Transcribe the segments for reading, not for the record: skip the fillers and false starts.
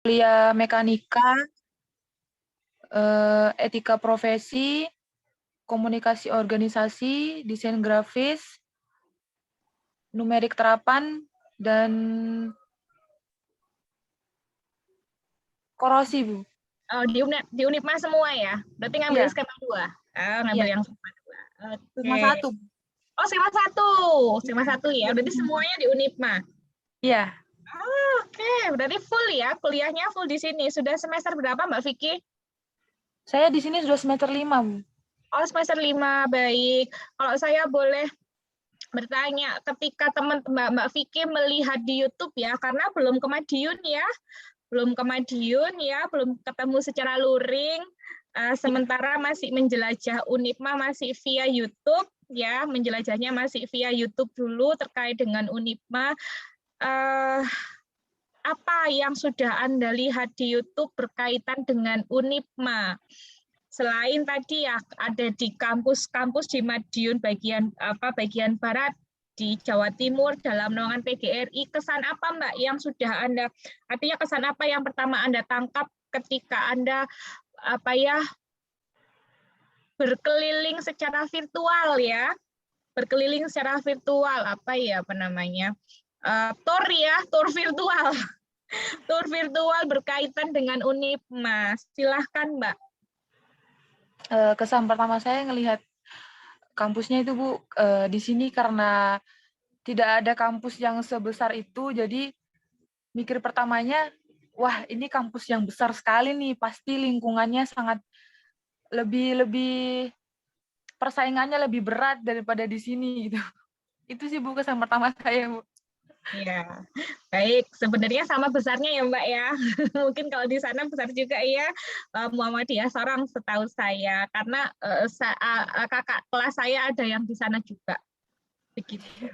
kuliah mekanika, etika profesi, komunikasi organisasi, desain grafis, numerik terapan, dan korosi, Bu. Oh, di Unipma semua ya? Berarti ngambil Iya. skema 2? Ngambil Iya. yang skema 2. Skema Oke. 1. Oh, skema 1. Skema 1 ya. Berarti semuanya di Unipma. Iya. Oke, berarti full ya, kuliahnya full di sini. Sudah semester berapa, Mbak Vicky? Saya di sini sudah semester 5, Bu. Oh, semester 5, baik. Kalau saya boleh bertanya, ketika Mbak Vicky melihat di YouTube ya, karena belum ke Madiun ya, belum ketemu secara luring, sementara masih menjelajah Unipma masih via YouTube ya, menjelajahnya masih via YouTube dulu terkait dengan Unipma. Apa yang sudah Anda lihat di YouTube berkaitan dengan Unipma? Selain tadi ya ada di kampus-kampus di Madiun bagian barat di Jawa Timur dalam naungan PGRI, kesan apa Mbak yang sudah artinya kesan apa yang pertama Anda tangkap ketika Anda berkeliling secara virtual ya, tour virtual. Tour virtual berkaitan dengan Unipma. Silahkan, Mbak. Kesan pertama saya ngelihat kampusnya itu, Bu, di sini karena tidak ada kampus yang sebesar itu, jadi mikir pertamanya, wah ini kampus yang besar sekali nih, pasti lingkungannya sangat lebih persaingannya lebih berat daripada di sini gitu. Itu sih, Bu, kesan pertama saya, Bu. Ya, baik. Sebenarnya sama besarnya ya, Mbak ya. Mungkin kalau di sana besar juga ya, Muhammadiyah Sorong setahu saya. Karena kakak kelas saya ada yang di sana juga. Begitu.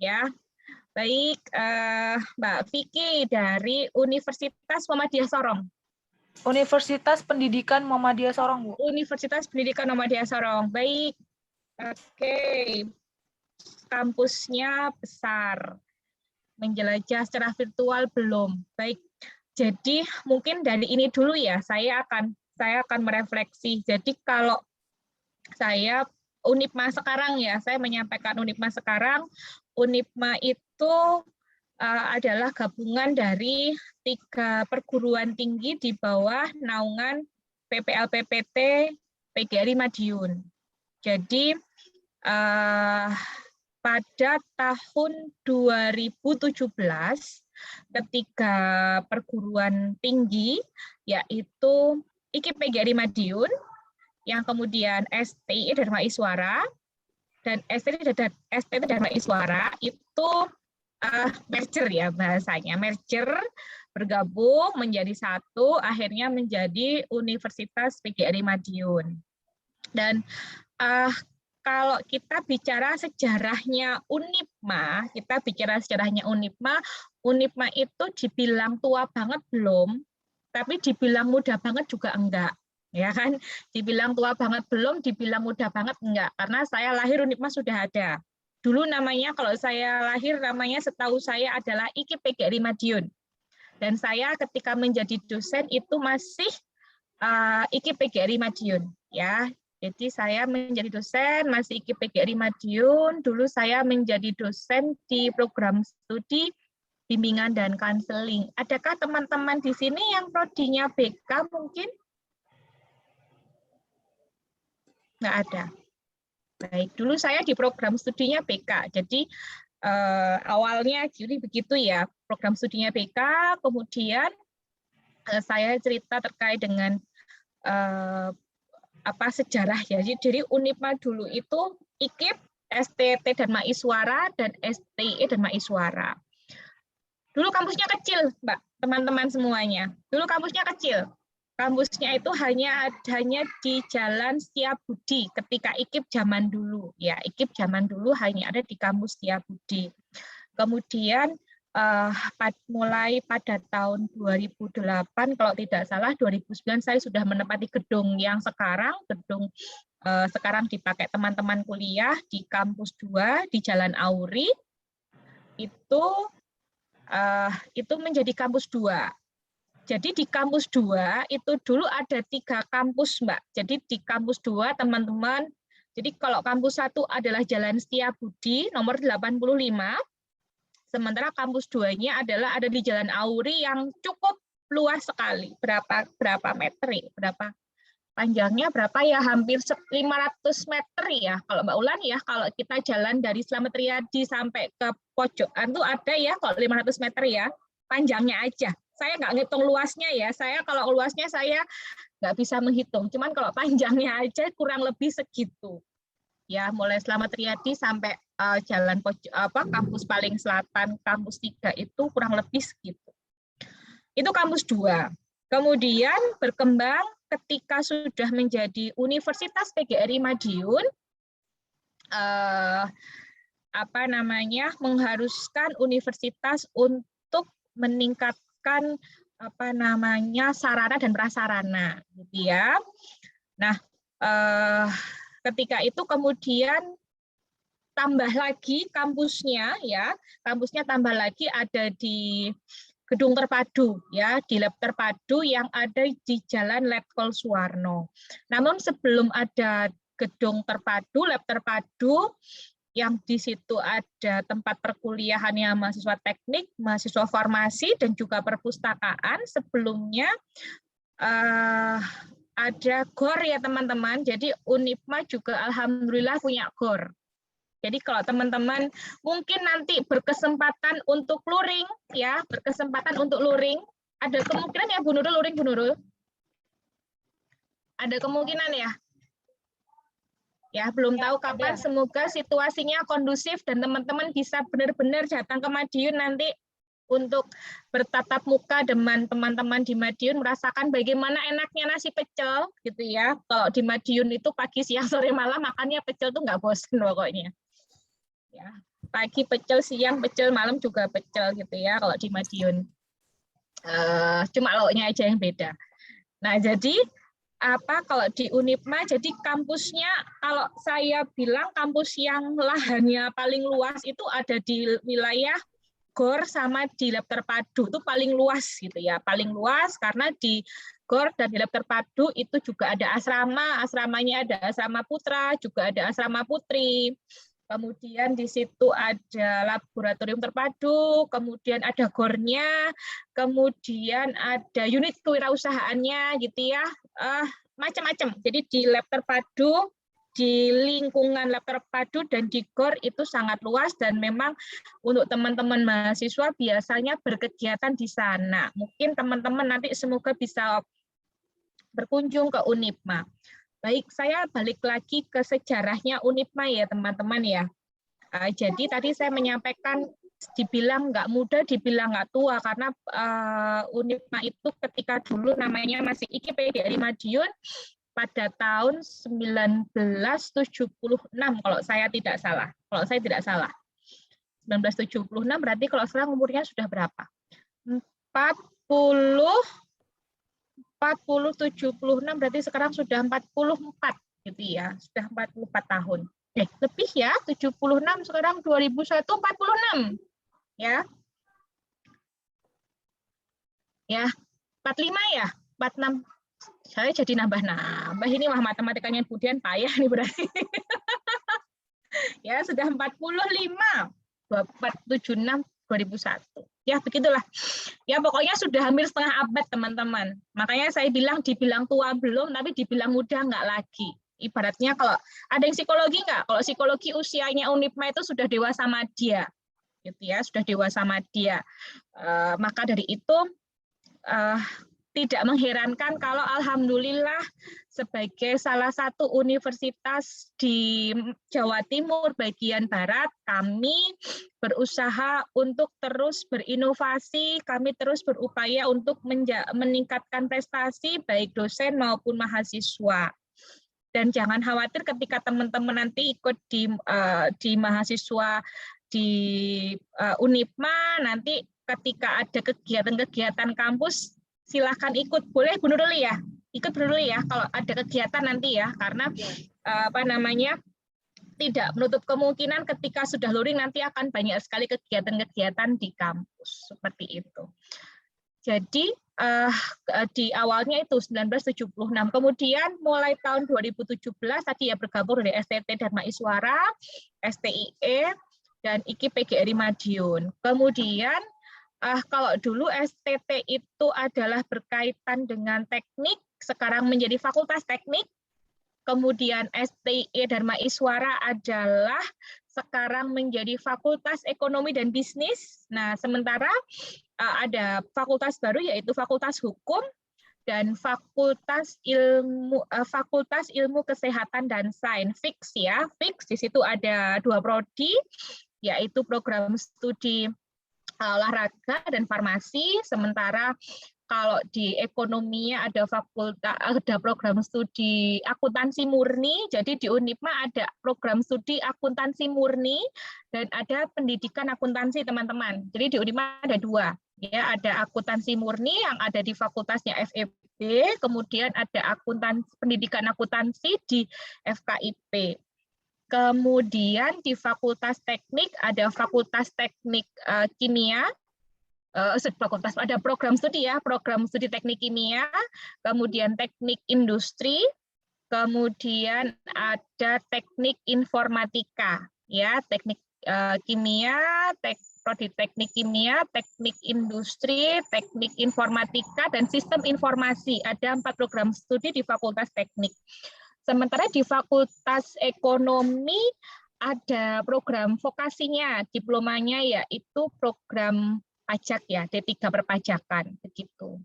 Ya, baik. Mbak Vicky dari Universitas Muhammadiyah Sorong. Universitas Pendidikan Muhammadiyah Sorong, Bu. Universitas Pendidikan Muhammadiyah Sorong. Baik. Oke. Kampusnya besar. Menjelajah secara virtual belum. Baik. Jadi mungkin dari ini dulu ya, saya akan merefleksi. Jadi kalau saya Unipma sekarang ya, saya menyampaikan Unipma sekarang. Unipma itu adalah gabungan dari 3 perguruan tinggi di bawah naungan PPLPPT PGRI Madiun. Jadi pada tahun 2017 ketiga perguruan tinggi yaitu IKIP PGRI Madiun, yang kemudian STI Dharma Iswara dan STI Dharma Iswara itu merger ya bahasanya, merger bergabung menjadi satu, akhirnya menjadi Universitas PGRI Madiun. Dan kalau kita bicara sejarahnya Unipma, Unipma itu dibilang tua banget belum, tapi dibilang muda banget juga enggak. Ya kan? Dibilang tua banget belum, dibilang muda banget enggak. Karena saya lahir Unipma sudah ada. Dulu namanya, kalau saya lahir namanya setahu saya adalah IKIP PGRI Madiun. Dan saya ketika menjadi dosen itu masih IKIP PGRI Madiun. Ya, jadi saya menjadi dosen masih IKIP PGRI Madiun. Dulu saya menjadi dosen di program studi bimbingan dan konseling. Adakah teman-teman di sini yang prodinya BK mungkin? Nggak ada. Baik, dulu saya di program studinya BK. Jadi awalnya jadi begitu ya, program studinya BK, kemudian saya cerita terkait dengan sejarah ya. Jadi Unipma dulu itu IKIP, STT Dharma Iswara dan STI Dharma Iswara. Dulu kampusnya kecil, Mbak, teman-teman semuanya. Dulu kampusnya kecil. Kampusnya itu hanya di Jalan Setiabudi ketika IKIP zaman dulu. Ya, IKIP zaman dulu hanya ada di kampus Setiabudi. Kemudian mulai pada tahun 2008 kalau tidak salah 2009 saya sudah menempati gedung yang sekarang sekarang dipakai teman-teman kuliah di kampus 2 di Jalan Auri. Itu menjadi kampus 2. Jadi di kampus 2 itu dulu ada 3 kampus, Mbak. Jadi di kampus 2 teman-teman, jadi kalau kampus 1 adalah Jalan Setiabudi nomor 85, sementara kampus 2-nya adalah ada di Jalan Auri yang cukup luas sekali. Berapa meter ya? Berapa panjangnya berapa ya? Hampir 500 meter ya. Kalau Mbak Ulan ya, kalau kita jalan dari Slamet Riyadi sampai ke pojokan tuh ada ya kalau 500 meter ya. Panjangnya aja. Saya nggak ngitung luasnya ya. Saya kalau luasnya saya nggak bisa menghitung. Cuman kalau panjangnya aja kurang lebih segitu. Ya, mulai Slamet Riyadi sampai jalan kampus paling selatan, kampus 3 itu kurang lebih segitu. Itu kampus 2. Kemudian berkembang ketika sudah menjadi Universitas PGRI Madiun, mengharuskan universitas untuk meningkatkan sarana dan prasarana, gitu ya. Nah, ketika itu kemudian tambah lagi kampusnya, ya, kampusnya tambah lagi ada di Gedung Terpadu, ya, di Lab Terpadu yang ada di Jalan Letkol Suwarno. Namun sebelum ada Gedung Terpadu, Lab Terpadu, yang di situ ada tempat perkuliahannya mahasiswa teknik, mahasiswa farmasi, dan juga perpustakaan. Sebelumnya ada GOR ya teman-teman. Jadi Unipma juga alhamdulillah punya GOR. Jadi kalau teman-teman mungkin nanti berkesempatan untuk luring, ya, ada kemungkinan ya Bu Nurul, luring Bu Nurul? Ada kemungkinan ya? Ya, belum tahu kapan, semoga situasinya kondusif dan teman-teman bisa benar-benar datang ke Madiun nanti untuk bertatap muka dengan teman-teman di Madiun, merasakan bagaimana enaknya nasi pecel, gitu ya. Kalau di Madiun itu pagi, siang, sore, malam makannya pecel tuh nggak bosen pokoknya. Ya, pagi pecel, siang pecel, malam juga pecel gitu ya kalau di Madiun. Cuma lauknya aja yang beda. Nah, jadi kalau di Unipma, jadi kampusnya, kalau saya bilang kampus yang lahannya paling luas itu ada di wilayah GOR sama di Lab Terpadu, itu paling luas gitu ya, paling luas karena di GOR dan di Lab Terpadu itu juga ada asrama, asramanya ada asrama putra, juga ada asrama putri. Kemudian di situ ada laboratorium terpadu, kemudian ada GOR-nya, kemudian ada unit kewirausahaannya gitu ya, macam-macam. Jadi di lab terpadu, di lingkungan lab terpadu dan di GOR itu sangat luas dan memang untuk teman-teman mahasiswa biasanya berkegiatan di sana. Mungkin teman-teman nanti semoga bisa berkunjung ke Unipma. Baik, saya balik lagi ke sejarahnya Unipma ya teman-teman ya. Jadi tadi saya menyampaikan dibilang nggak muda, dibilang nggak tua karena Unipma itu ketika dulu namanya masih IKIP PGRI Madiun pada tahun 1976 kalau saya tidak salah. Kalau saya tidak salah. 1976 berarti kalau sekarang umurnya sudah berapa? 76 berarti sekarang sudah 44 gitu ya, sudah 44 tahun. Lebih ya, 76 sekarang 2001 46 ya. Ya, 45 ya, 46. Saya jadi nambah-nambah ini mah matematikanya Budian payah nih berarti. Ya, sudah 45. 2476 2001. Ya, begitulah. Ya, pokoknya sudah hampir setengah abad, teman-teman. Makanya saya bilang, dibilang tua belum, tapi dibilang muda enggak lagi. Ibaratnya kalau ada yang psikologi enggak? Kalau psikologi usianya Unipma itu sudah dewasa madya. Gitu ya, sudah dewasa madya. Maka dari itu tidak mengherankan kalau alhamdulillah sebagai salah satu universitas di Jawa Timur bagian barat, kami berusaha untuk terus berinovasi, kami terus berupaya untuk meningkatkan prestasi baik dosen maupun mahasiswa. Dan jangan khawatir ketika teman-teman nanti ikut di mahasiswa di Unipma, nanti ketika ada kegiatan-kegiatan kampus, silahkan ikut. Boleh Bu Nurul ya? Ikut Bu Nurul ya kalau ada kegiatan nanti ya, karena tidak menutup kemungkinan ketika sudah luring nanti akan banyak sekali kegiatan-kegiatan di kampus seperti itu. Jadi di awalnya itu 1976. Kemudian mulai tahun 2017 tadi ya bergabung dari STT Dharma Iswara, STIE, dan IKIP PGRI Madiun. Kemudian kalau dulu STT itu adalah berkaitan dengan teknik, sekarang menjadi Fakultas Teknik. Kemudian STIE Dharma Iswara adalah sekarang menjadi Fakultas Ekonomi dan Bisnis. Nah, sementara ada fakultas baru yaitu Fakultas Hukum dan Fakultas Ilmu Kesehatan dan Sains, FIKS ya. FIKS di situ ada 2 prodi, yaitu program studi olahraga dan farmasi. Sementara kalau di ekonomi ada program studi akuntansi murni. Jadi di Unipma ada program studi akuntansi murni dan ada pendidikan akuntansi, teman-teman. Jadi di Unipma ada 2. Ya, ada akuntansi murni yang ada di fakultasnya FEB, kemudian ada pendidikan akuntansi di FKIP. Kemudian di Fakultas Teknik ada Fakultas Teknik Kimia, ada program studi ya, program studi teknik kimia, kemudian teknik industri, kemudian ada teknik informatika, ya, teknik kimia, prodi teknik kimia, teknik industri, teknik informatika, dan sistem informasi. Ada 4 program studi di Fakultas Teknik. Sementara di Fakultas Ekonomi ada program vokasinya, diplomanya yaitu program pajak ya, D3 perpajakan begitu.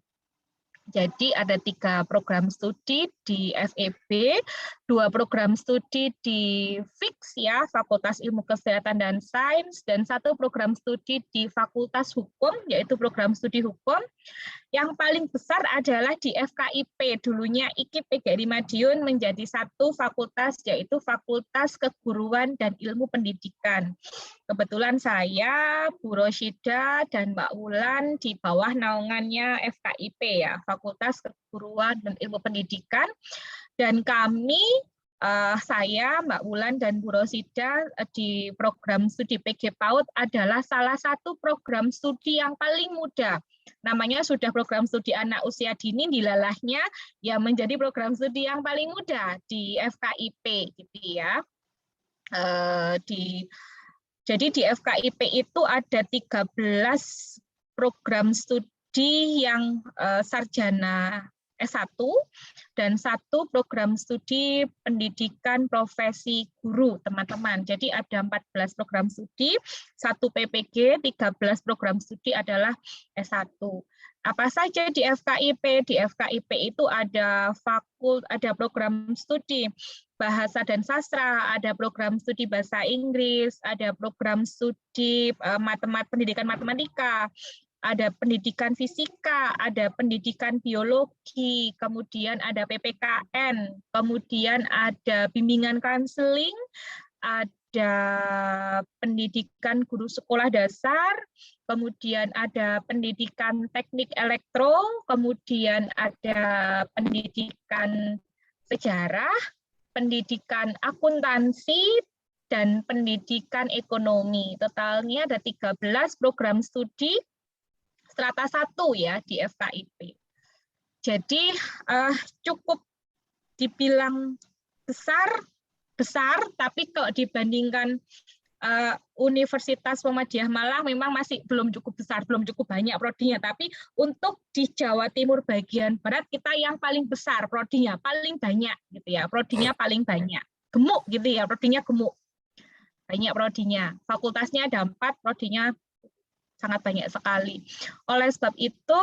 Jadi ada 3 program studi di FEB, 2 program studi di FIKS ya, Fakultas Ilmu Kesehatan dan Sains, dan 1 program studi di Fakultas Hukum, yaitu program studi hukum. Yang paling besar adalah di FKIP, dulunya IKIP PGRI Madiun menjadi 1 fakultas, yaitu Fakultas Keguruan dan Ilmu Pendidikan. Kebetulan saya, Bu Rosyida, dan Mbak Wulan di bawah naungannya FKIP ya, Fakultas Keguruan dan Ilmu Pendidikan. Dan kami, saya, Mbak Wulan, dan Bu Rosyida di program studi PG PAUD adalah salah satu program studi yang paling muda. Namanya sudah program studi anak usia dini, dilalahnya ya menjadi program studi yang paling muda di FKIP gitu ya. Jadi di FKIP itu ada 13 program studi yang sarjana S1 dan 1 program studi pendidikan profesi guru, teman-teman. Jadi ada 14 program studi, 1 PPG, 13 program studi adalah S1. Apa saja di FKIP? Di FKIP itu ada program studi bahasa dan sastra, ada program studi bahasa Inggris, ada program studi pendidikan matematika, ada pendidikan fisika, ada pendidikan biologi, kemudian ada PPKN, kemudian ada bimbingan konseling, ada pendidikan guru sekolah dasar, kemudian ada pendidikan teknik elektro, kemudian ada pendidikan sejarah, pendidikan akuntansi, dan pendidikan ekonomi. Totalnya ada 13 program studi strata 1 ya di FKIP. Jadi cukup dibilang besar, tapi kalau dibandingkan Universitas Muhammadiyah Malang memang masih belum cukup besar, belum cukup banyak prodinya. Tapi untuk di Jawa Timur bagian barat kita yang paling besar prodinya, paling banyak gitu ya, prodinya paling banyak, gemuk gitu ya, prodinya gemuk, banyak prodinya. Fakultasnya ada 4, prodinya sangat banyak sekali. Oleh sebab itu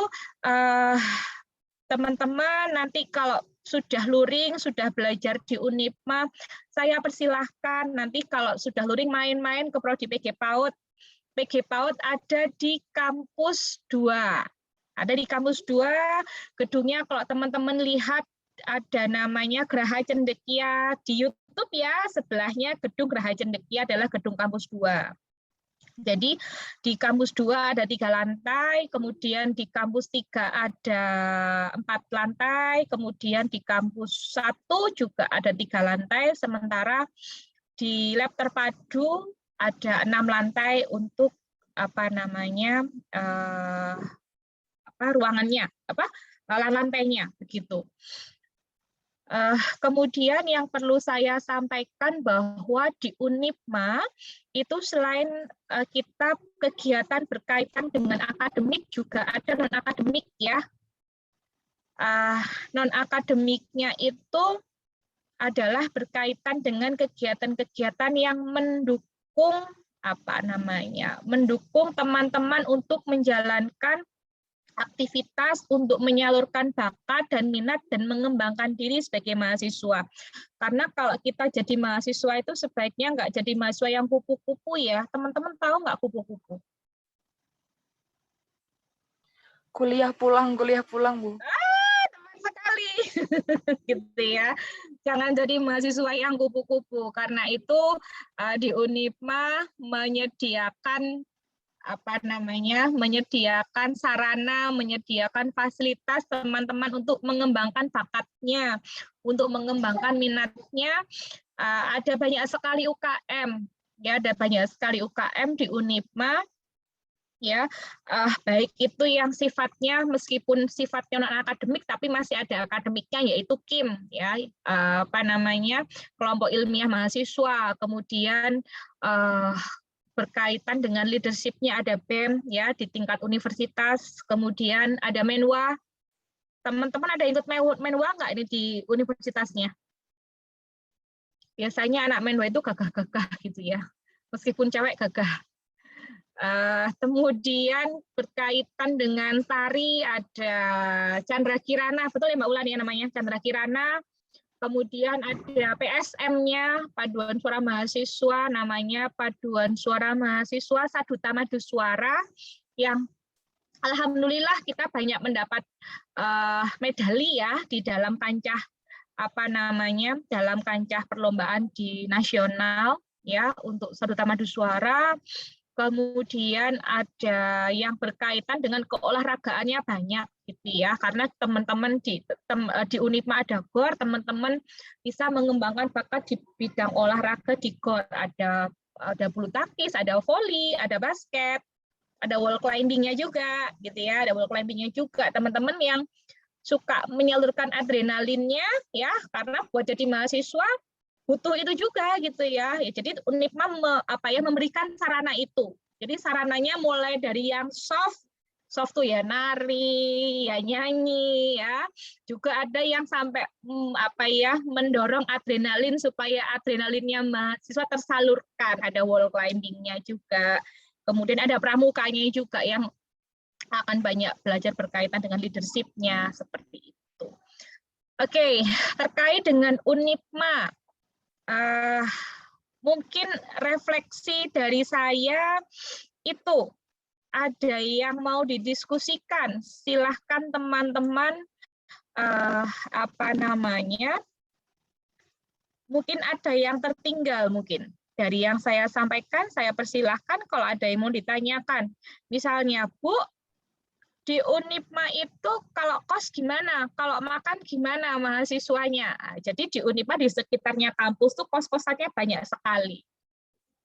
teman-teman nanti kalau sudah luring, sudah belajar di Unipma, saya persilahkan nanti kalau sudah luring main-main ke Prodi PG PAUD. PG PAUD ada di kampus 2. Ada di kampus 2, gedungnya kalau teman-teman lihat ada namanya Geraha Cendekia di YouTube ya, sebelahnya gedung Geraha Cendekia adalah gedung kampus 2. Jadi di kampus 2 ada 3 lantai, kemudian di kampus 3 ada 4 lantai, kemudian di kampus 1 juga ada 3 lantai, sementara di lab terpadu ada 6 lantai untuk ruangannya, lantainya begitu. Kemudian yang perlu saya sampaikan bahwa di Unipma itu selain kita kegiatan berkaitan dengan akademik juga ada non akademik ya. Non akademiknya itu adalah berkaitan dengan kegiatan-kegiatan yang mendukung mendukung teman-teman untuk menjalankan aktivitas untuk menyalurkan bakat dan minat dan mengembangkan diri sebagai mahasiswa. Karena kalau kita jadi mahasiswa itu sebaiknya nggak jadi mahasiswa yang kupu-kupu ya. Teman-teman tahu nggak kupu-kupu? Kuliah pulang, Bu. Teman sekali. Gitu ya. Jangan jadi mahasiswa yang kupu-kupu. Karena itu di Unipma menyediakan menyediakan sarana, menyediakan fasilitas teman-teman untuk mengembangkan bakatnya, untuk mengembangkan minatnya. Ada banyak sekali UKM, ya, ada banyak sekali UKM di Unipma, ya, baik itu yang sifatnya meskipun sifatnya non akademik tapi masih ada akademiknya yaitu KIM, ya, kelompok ilmiah mahasiswa, kemudian berkaitan dengan leadership-nya ada BEM ya di tingkat universitas, kemudian ada Menwa. Teman-teman ada ikut Menwa nggak ini di universitasnya? Biasanya anak Menwa itu gagah-gagah gitu ya, meskipun cewek gagah. Kemudian berkaitan dengan tari ada Chandra Kirana, betul ya Mbak Ulan ya namanya Chandra Kirana. Kemudian ada PSM-nya, Paduan Suara Mahasiswa, namanya Paduan Suara Mahasiswa Saduta Madu Suara, yang alhamdulillah kita banyak mendapat medali ya di dalam kancah dalam kancah perlombaan di nasional ya untuk Saduta Madu Suara. Kemudian ada yang berkaitan dengan keolahragaannya banyak gitu ya, karena teman-teman di Unipma ada GOR, teman-teman bisa mengembangkan bakat di bidang olahraga di GOR, ada bulu tangkis, ada voli, ada basket, ada wall climbing-nya juga gitu ya, ada wall climbing-nya juga. Teman-teman yang suka menyalurkan adrenalinnya ya, karena buat jadi mahasiswa butuh itu juga gitu ya. Jadi Unipma memberikan sarana itu. Jadi sarananya mulai dari yang soft tuh ya nari, ya nyanyi ya. Juga ada yang sampai mendorong adrenalin supaya adrenalinnya mahasiswa tersalurkan. Ada wall climbing-nya juga. Kemudian ada pramukanya juga yang akan banyak belajar berkaitan dengan leadership-nya seperti itu. Oke, terkait dengan Unipma. Mungkin refleksi dari saya itu ada yang mau didiskusikan, silahkan teman-teman mungkin ada yang tertinggal mungkin dari yang saya sampaikan, saya persilahkan kalau ada yang mau ditanyakan. Misalnya, Bu, di Unipma itu kalau kos gimana? Kalau makan gimana mahasiswanya? Jadi di Unipma di sekitarnya kampus tuh kos-kosannya banyak sekali.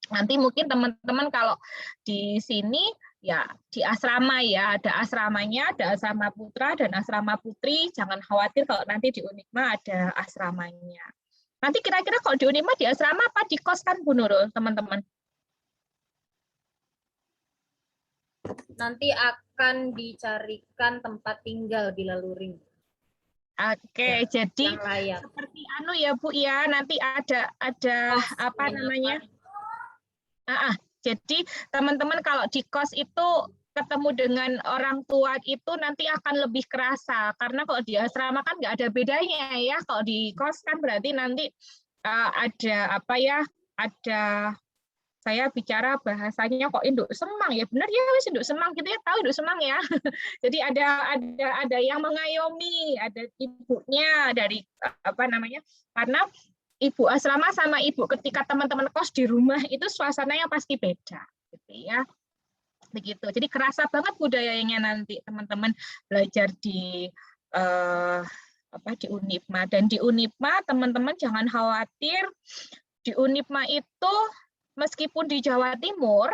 Nanti mungkin teman-teman kalau di sini ya di asrama ya, ada asramanya, ada asrama putra dan asrama putri. Jangan khawatir kalau nanti di Unipma ada asramanya. Nanti kira-kira kalau di Unipma di asrama apa di kos kan Bu Nurul, teman-teman? Nanti akan dicarikan tempat tinggal di Laluring. Oke, ya, jadi seperti ya Bu ya, nanti ada jadi teman-teman kalau di kos itu ketemu dengan orang tua itu nanti akan lebih kerasa, karena kalau di asrama kan nggak ada bedanya ya. Kalau di kos kan berarti nanti ada saya bicara bahasanya kok induk semang ya, benar ya wis induk semang gitu ya, tahu induk semang ya. Jadi ada yang mengayomi, ada ibunya dari karena ibu asrama sama ibu ketika teman-teman kos di rumah itu suasananya pasti beda gitu ya. Begitu. Jadi kerasa banget budayanya nanti teman-teman belajar di Unipma. Dan di Unipma teman-teman jangan khawatir, di Unipma itu meskipun di Jawa Timur,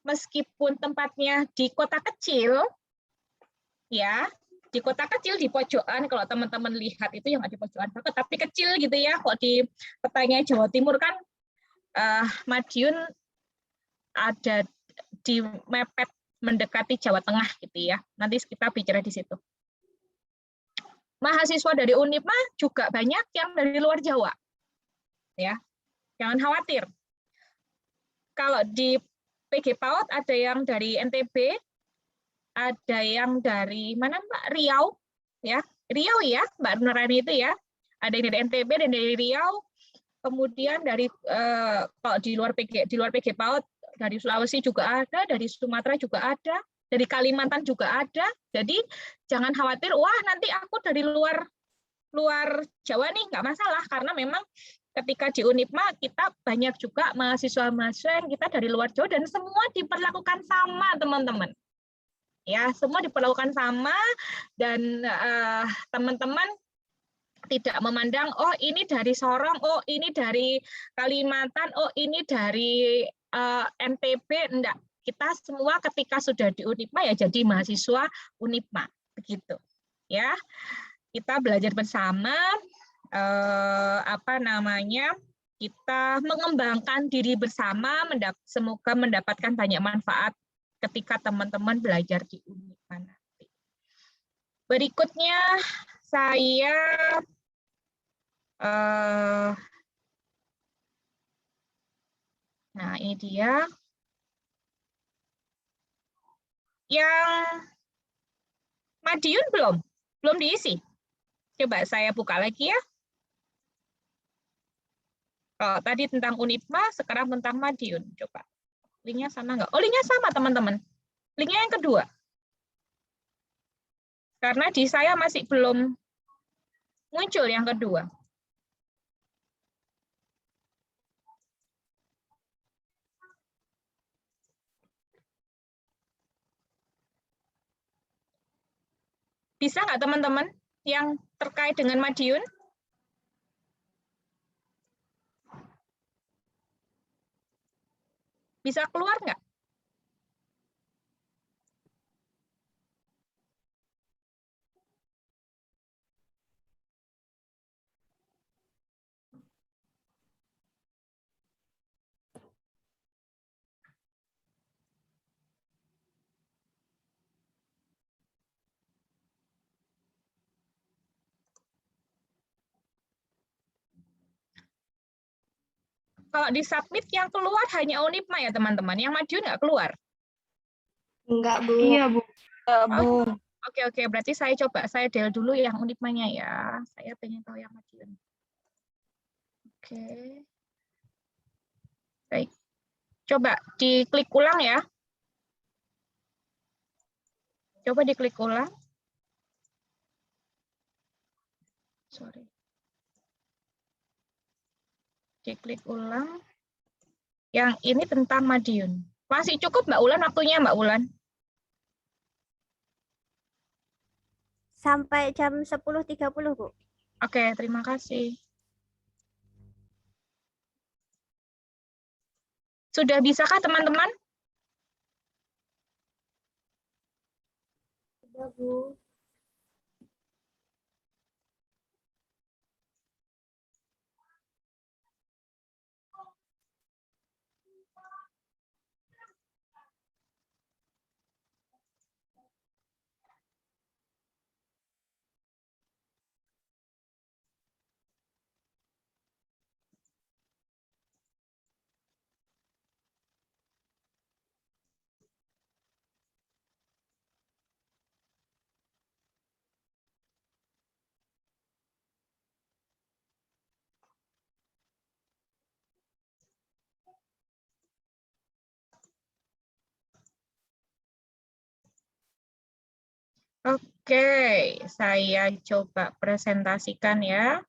meskipun tempatnya di kota kecil, ya. Di kota kecil di pojokan, kalau teman-teman lihat itu yang ada di pojokan banget, tapi kecil gitu ya. Kok di petanya Jawa Timur kan Madiun ada di mepet mendekati Jawa Tengah gitu ya. Nanti kita bicara di situ. Mahasiswa dari Unipma juga banyak yang dari luar Jawa. Ya. Jangan khawatir. Kalau di PG PAUD ada yang dari NTB, ada yang dari mana Mbak? Riau, ya. Riau ya, Mbak Nurani itu ya. Ada yang dari NTB dan dari Riau. Kemudian dari kalau di luar PG PAUD dari Sulawesi juga ada, dari Sumatera juga ada, dari Kalimantan juga ada. Jadi jangan khawatir, wah nanti aku dari luar Jawa nih, nggak masalah karena memang ketika di Unipma kita banyak juga mahasiswa-mahasiswa yang kita dari luar Jawa dan semua diperlakukan sama teman-teman. Ya, semua diperlakukan sama dan teman-teman tidak memandang oh ini dari Sorong, oh ini dari Kalimantan, oh ini dari NTB, enggak. Kita semua ketika sudah di Unipma ya jadi mahasiswa Unipma begitu. Ya. Kita belajar bersama kita mengembangkan diri bersama, semoga mendapatkan banyak manfaat ketika teman-teman belajar di Unipma nanti. Berikutnya saya nah ini dia yang Madiun belum diisi. Coba saya buka lagi ya. Kalau tadi tentang Unipma, sekarang tentang Madiun. Coba. Linknya sama nggak? Oh, linknya sama, teman-teman. Linknya yang kedua. Karena di saya masih belum muncul yang kedua. Bisa nggak, teman-teman, yang terkait dengan Madiun? Bisa keluar nggak? Kalau di submit yang keluar hanya Unipma ya, teman-teman. Yang Madiun nggak keluar. Enggak, Bu. Iya, Bu. Bu. Oke, berarti saya coba saya del dulu yang Unipmanya ya. Saya pengen tahu yang Madiun. Oke. Baik. Coba diklik ulang ya. Coba diklik ulang. Sorry. Diklik ulang. Yang ini tentang Madiun. Masih cukup Mbak Ulan waktunya, Mbak Ulan? Sampai jam 10.30, Bu. Oke, terima kasih. Sudah bisakah teman-teman? Sudah, Bu. Oke, saya coba presentasikan ya.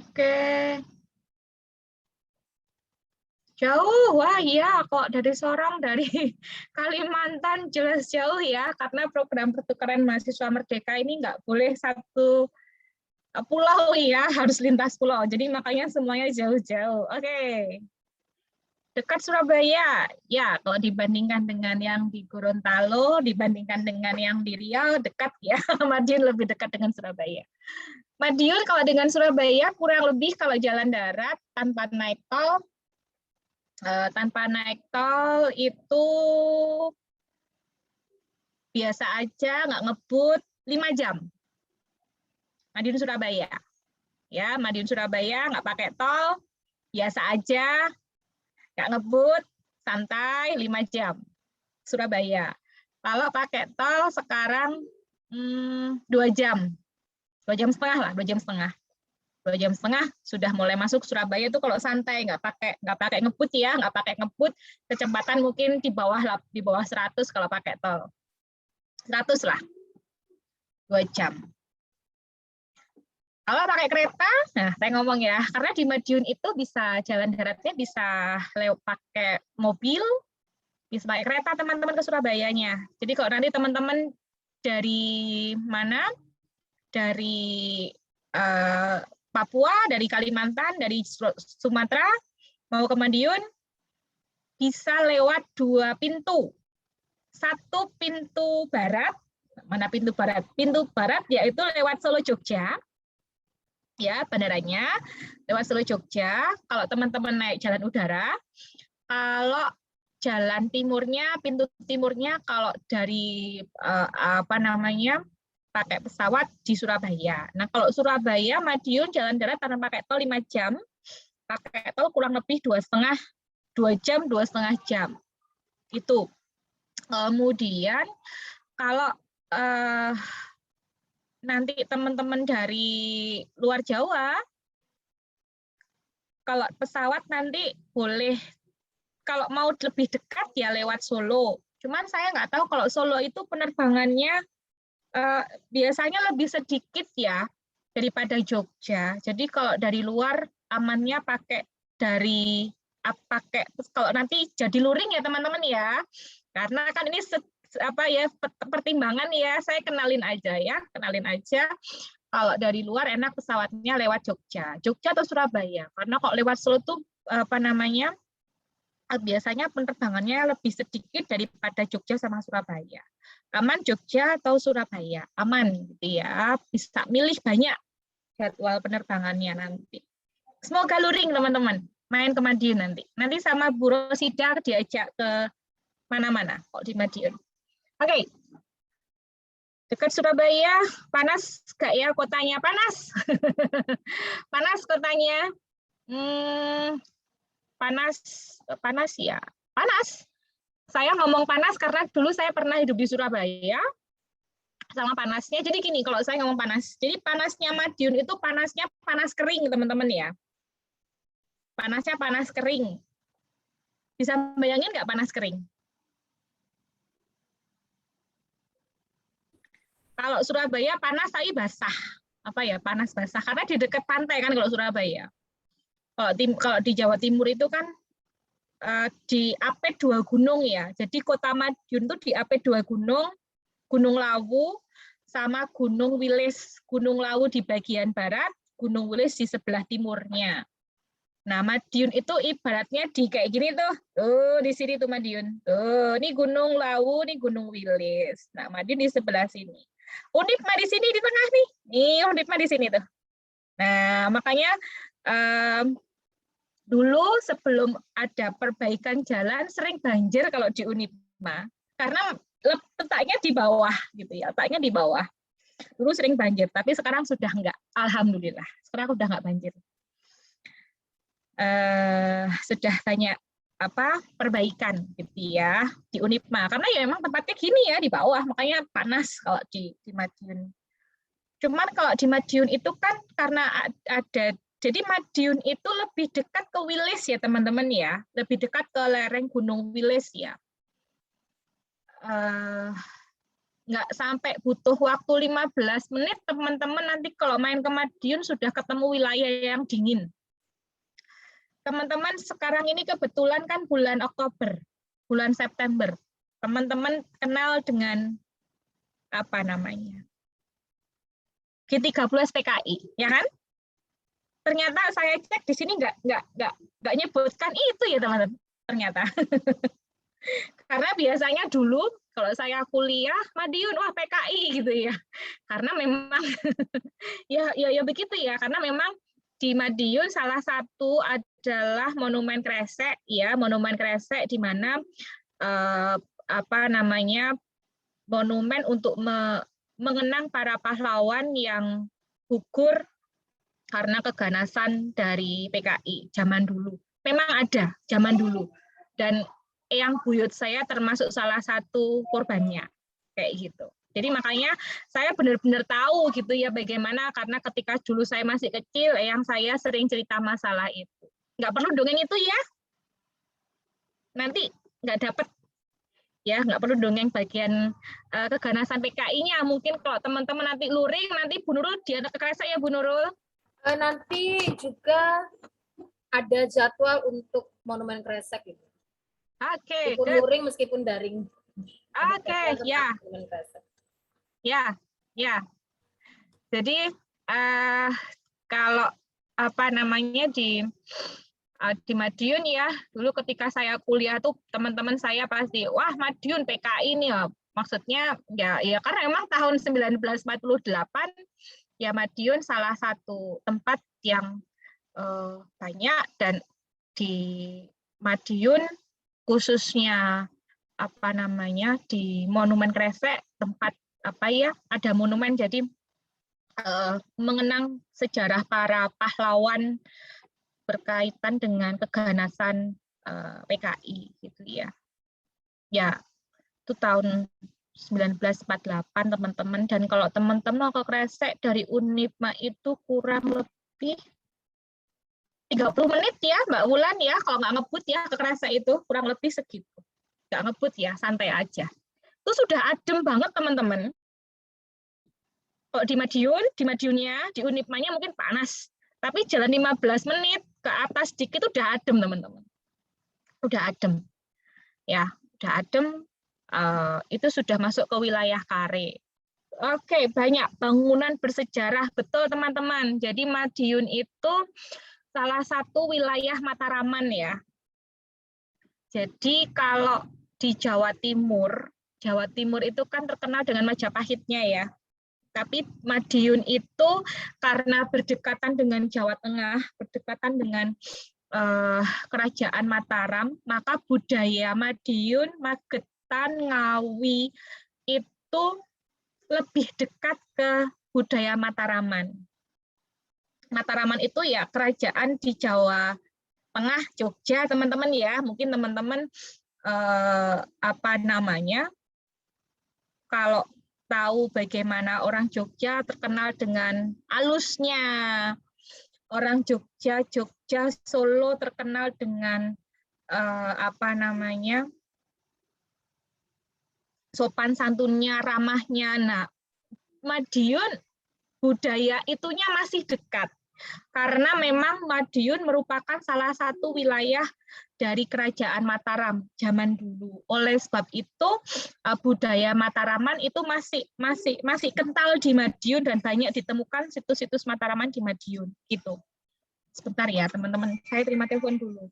Oke. Jauh, wah iya kok dari Sorong, dari Kalimantan jelas jauh ya, karena program pertukaran mahasiswa Merdeka ini nggak boleh satu pulau ya, harus lintas pulau. Jadi makanya semuanya jauh-jauh. Oke. Dekat Surabaya, ya kalau dibandingkan dengan yang di Gorontalo, dibandingkan dengan yang di Riau, dekat ya. Madiun lebih dekat dengan Surabaya. Madiun kalau dengan Surabaya kurang lebih kalau jalan darat tanpa naik tol itu biasa aja, nggak ngebut, 5 jam. Madiun Surabaya. Ya, Madiun Surabaya nggak pakai tol, biasa aja, nggak ngebut, santai, 5 jam. Surabaya. Kalau pakai tol sekarang 2 jam. 2 jam setengah lah, 2 jam setengah. 2 jam setengah sudah mulai masuk Surabaya itu kalau santai, nggak pakai ngebut ya, nggak pakai ngebut, kecepatan mungkin di bawah 100 kalau pakai tol. 100 lah. 2 jam. Kalau pakai kereta, nah saya ngomong ya, karena di Madiun itu bisa jalan daratnya bisa lewat pakai mobil, bisa pakai kereta teman-teman ke Surabayanya. Jadi kalau nanti teman-teman dari mana, dari Papua, dari Kalimantan, dari Sumatera, mau ke Madiun, bisa lewat 2 pintu. Satu pintu barat, mana pintu barat? Pintu barat yaitu lewat Solo Jogja, ya bandaranya, lewat Solo Jogja. Kalau teman-teman naik jalan udara, kalau jalan timurnya, pintu timurnya kalau dari pakai pesawat di Surabaya. Nah, kalau Surabaya, Madiun, jalan darat tanpa pakai tol 5 jam, pakai tol kurang lebih 2 jam, 2,5 jam. Itu. Kemudian, kalau nanti teman-teman dari luar Jawa, kalau pesawat nanti boleh, kalau mau lebih dekat ya lewat Solo. Cuman saya nggak tahu kalau Solo itu penerbangannya biasanya lebih sedikit ya daripada Jogja. Jadi kalau dari luar amannya pakai kalau nanti jadi luring ya teman-teman ya. Karena kan ini pertimbangan ya, saya kenalin aja ya, kalau dari luar enak pesawatnya lewat Jogja atau Surabaya. Karena kalau lewat Solo tuh biasanya penerbangannya lebih sedikit daripada Jogja sama Surabaya. Aman Jogja atau Surabaya, aman gitu ya, bisa milih banyak jadwal penerbangannya nanti. Semoga luring teman-teman, main ke Madiun nanti. Nanti sama Bu Rosida diajak ke mana-mana kok di Madiun. Oke. Dekat Surabaya, panas gak ya kotanya? Panas. Panas kotanya. Panas ya. Panas. Saya ngomong panas karena dulu saya pernah hidup di Surabaya. Sama panasnya. Jadi gini, kalau saya ngomong panas. Jadi panasnya Madiun itu panasnya panas kering, teman-teman ya. Panasnya panas kering. Bisa bayangin nggak panas kering? Kalau Surabaya panas tapi basah. Apa ya? Panas basah karena di dekat pantai kan kalau Surabaya. Kalau di Jawa Timur itu kan diapit 2 gunung ya. Jadi kota Madiun itu diapit 2 gunung, Gunung Lawu sama Gunung Wilis. Gunung Lawu di bagian barat, Gunung Wilis di sebelah timurnya. Nah, Madiun itu ibaratnya di kayak gini tuh. Tuh, di sini tuh Madiun. Tuh, ini Gunung Lawu, ini Gunung Wilis. Nah, Madiun di sebelah sini. Undipma di sini di tengah nih. Nih, Undipma di sini tuh. Nah, makanya dulu sebelum ada perbaikan jalan sering banjir kalau di Unipma. Karena letaknya di bawah gitu ya, letaknya di bawah. Dulu sering banjir, tapi sekarang sudah enggak. Alhamdulillah, sekarang udah enggak banjir. Sudah banyak perbaikan gitu ya di Unipma karena ya memang tempatnya gini ya di bawah, makanya panas kalau di Madiun. Cuman kalau di Madiun itu kan karena jadi Madiun itu lebih dekat ke Wilis ya teman-teman ya, lebih dekat ke lereng Gunung Wilis ya. nggak sampai butuh waktu 15 menit, teman-teman nanti kalau main ke Madiun sudah ketemu wilayah yang dingin. Teman-teman sekarang ini kebetulan kan bulan Oktober, bulan September. Teman-teman kenal dengan apa namanya? G30 SPKI, ya kan? Ternyata saya cek di sini nggak nyebutkan itu ya teman-teman. Ternyata. Karena biasanya dulu kalau saya kuliah Madiun wah PKI gitu ya. Karena memang ya begitu ya, karena memang di Madiun salah satu adalah Monumen Kresek ya, Monumen Kresek di mana apa namanya monumen untuk mengenang para pahlawan yang gugur karena keganasan dari PKI zaman dulu. Memang ada zaman dulu. Dan yang buyut saya termasuk salah satu korbannya. Kayak gitu. Jadi makanya saya benar-benar tahu gitu ya bagaimana, karena ketika dulu saya masih kecil, yang saya sering cerita masalah itu. Nggak perlu dongeng itu ya. Nanti nggak dapat ya, nggak perlu dongeng bagian keganasan PKI-nya. Mungkin kalau teman-teman nanti luring, nanti Bu Nurul dia kekerasan ya Bu Nurul. Nanti juga ada jadwal untuk Monumen Kresek gitu. Oke, Meskipun luring, meskipun daring. Oke, ya. Monumen Kresek. Ya, ya. Jadi kalau apa namanya di Madiun ya, dulu ketika saya kuliah tuh teman-teman saya pasti, wah Madiun PKI ini ya. Maksudnya ya karena memang tahun 1948 ya Madiun salah satu tempat yang banyak, dan di Madiun khususnya apa namanya di Monumen Kresek tempat apa ya ada monumen, jadi mengenang sejarah para pahlawan berkaitan dengan keganasan PKI gitu ya. Ya, itu tahun 1948 teman-teman, dan kalau teman-teman ke Kresek dari Unipma itu kurang lebih 30 menit ya Mbak Wulan ya, kalau nggak ngebut ya ke Kresek itu kurang lebih segitu. Nggak ngebut ya, santai aja. Itu sudah adem banget teman-teman. Kalau di Madiunnya, di Unipmanya mungkin panas. Tapi jalan 15 menit ke atas dikit udah adem teman-teman. Udah adem. Ya, udah adem. Itu sudah masuk ke wilayah Kare. Oke, banyak bangunan bersejarah, betul teman-teman. Jadi Madiun itu salah satu wilayah Mataraman ya. Jadi kalau di Jawa Timur itu kan terkenal dengan Majapahitnya ya. Tapi Madiun itu karena berdekatan dengan Jawa Tengah, berdekatan dengan Kerajaan Mataram, maka budaya Madiun, Magetan, Ngawi itu lebih dekat ke budaya Mataraman. Mataraman itu ya kerajaan di Jawa Tengah, Jogja, teman-teman ya. Mungkin teman-teman apa namanya, kalau tahu bagaimana orang Jogja terkenal dengan alusnya. Orang Jogja Solo terkenal dengan apa namanya, sopan santunnya, ramahnya. Nah, Madiun budaya itunya masih dekat. Karena memang Madiun merupakan salah satu wilayah dari Kerajaan Mataram zaman dulu. Oleh sebab itu budaya Mataraman itu masih kental di Madiun, dan banyak ditemukan situs-situs Mataraman di Madiun. Gitu. Sebentar ya teman-teman, saya terima telepon dulu.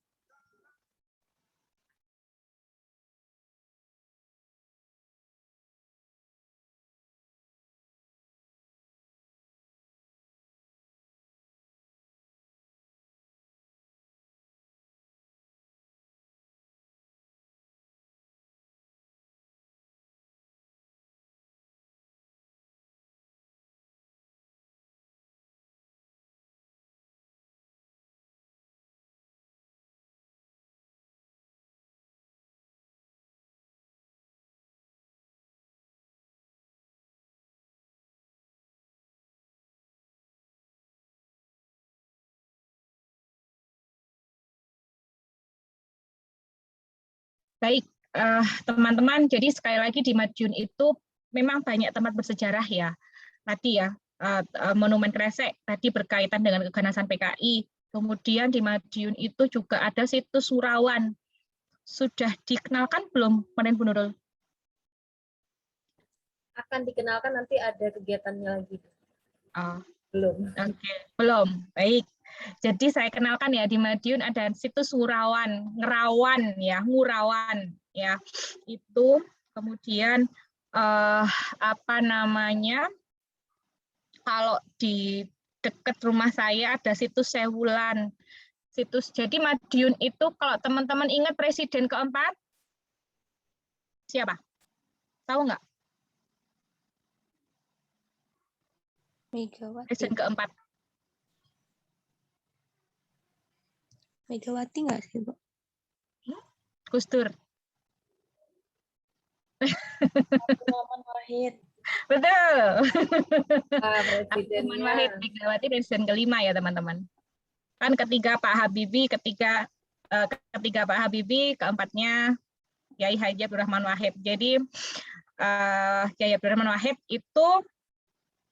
Baik, teman-teman, jadi sekali lagi di Madiun itu memang banyak tempat bersejarah ya. Tadi ya, Monumen Kresek tadi berkaitan dengan keganasan PKI. Kemudian di Madiun itu juga ada situs Surawan. Sudah dikenalkan belum, Kemarin Bu Nurul? Akan dikenalkan nanti ada kegiatannya lagi. Oh, Belum. oke, belum. Baik. Jadi saya kenalkan ya, di Madiun ada situs Ngurawan ya. Itu kemudian apa namanya? Kalau di dekat rumah saya ada situs Sewulan. Jadi Madiun itu kalau teman-teman ingat presiden keempat siapa? Tahu nggak? Megawati. Presiden keempat. Megawati nggak sih, Bu? Gus Dur. Abdurrahman Wahid. Betul. Abdurrahman Presidennya. Wahid, Megawati presiden kelima ya teman-teman. Kan ketiga Pak Habibie, ketiga Pak Habibie, keempatnya Kiai Haji Abdurrahman Wahid. Jadi Kiai Abdurrahman Wahid itu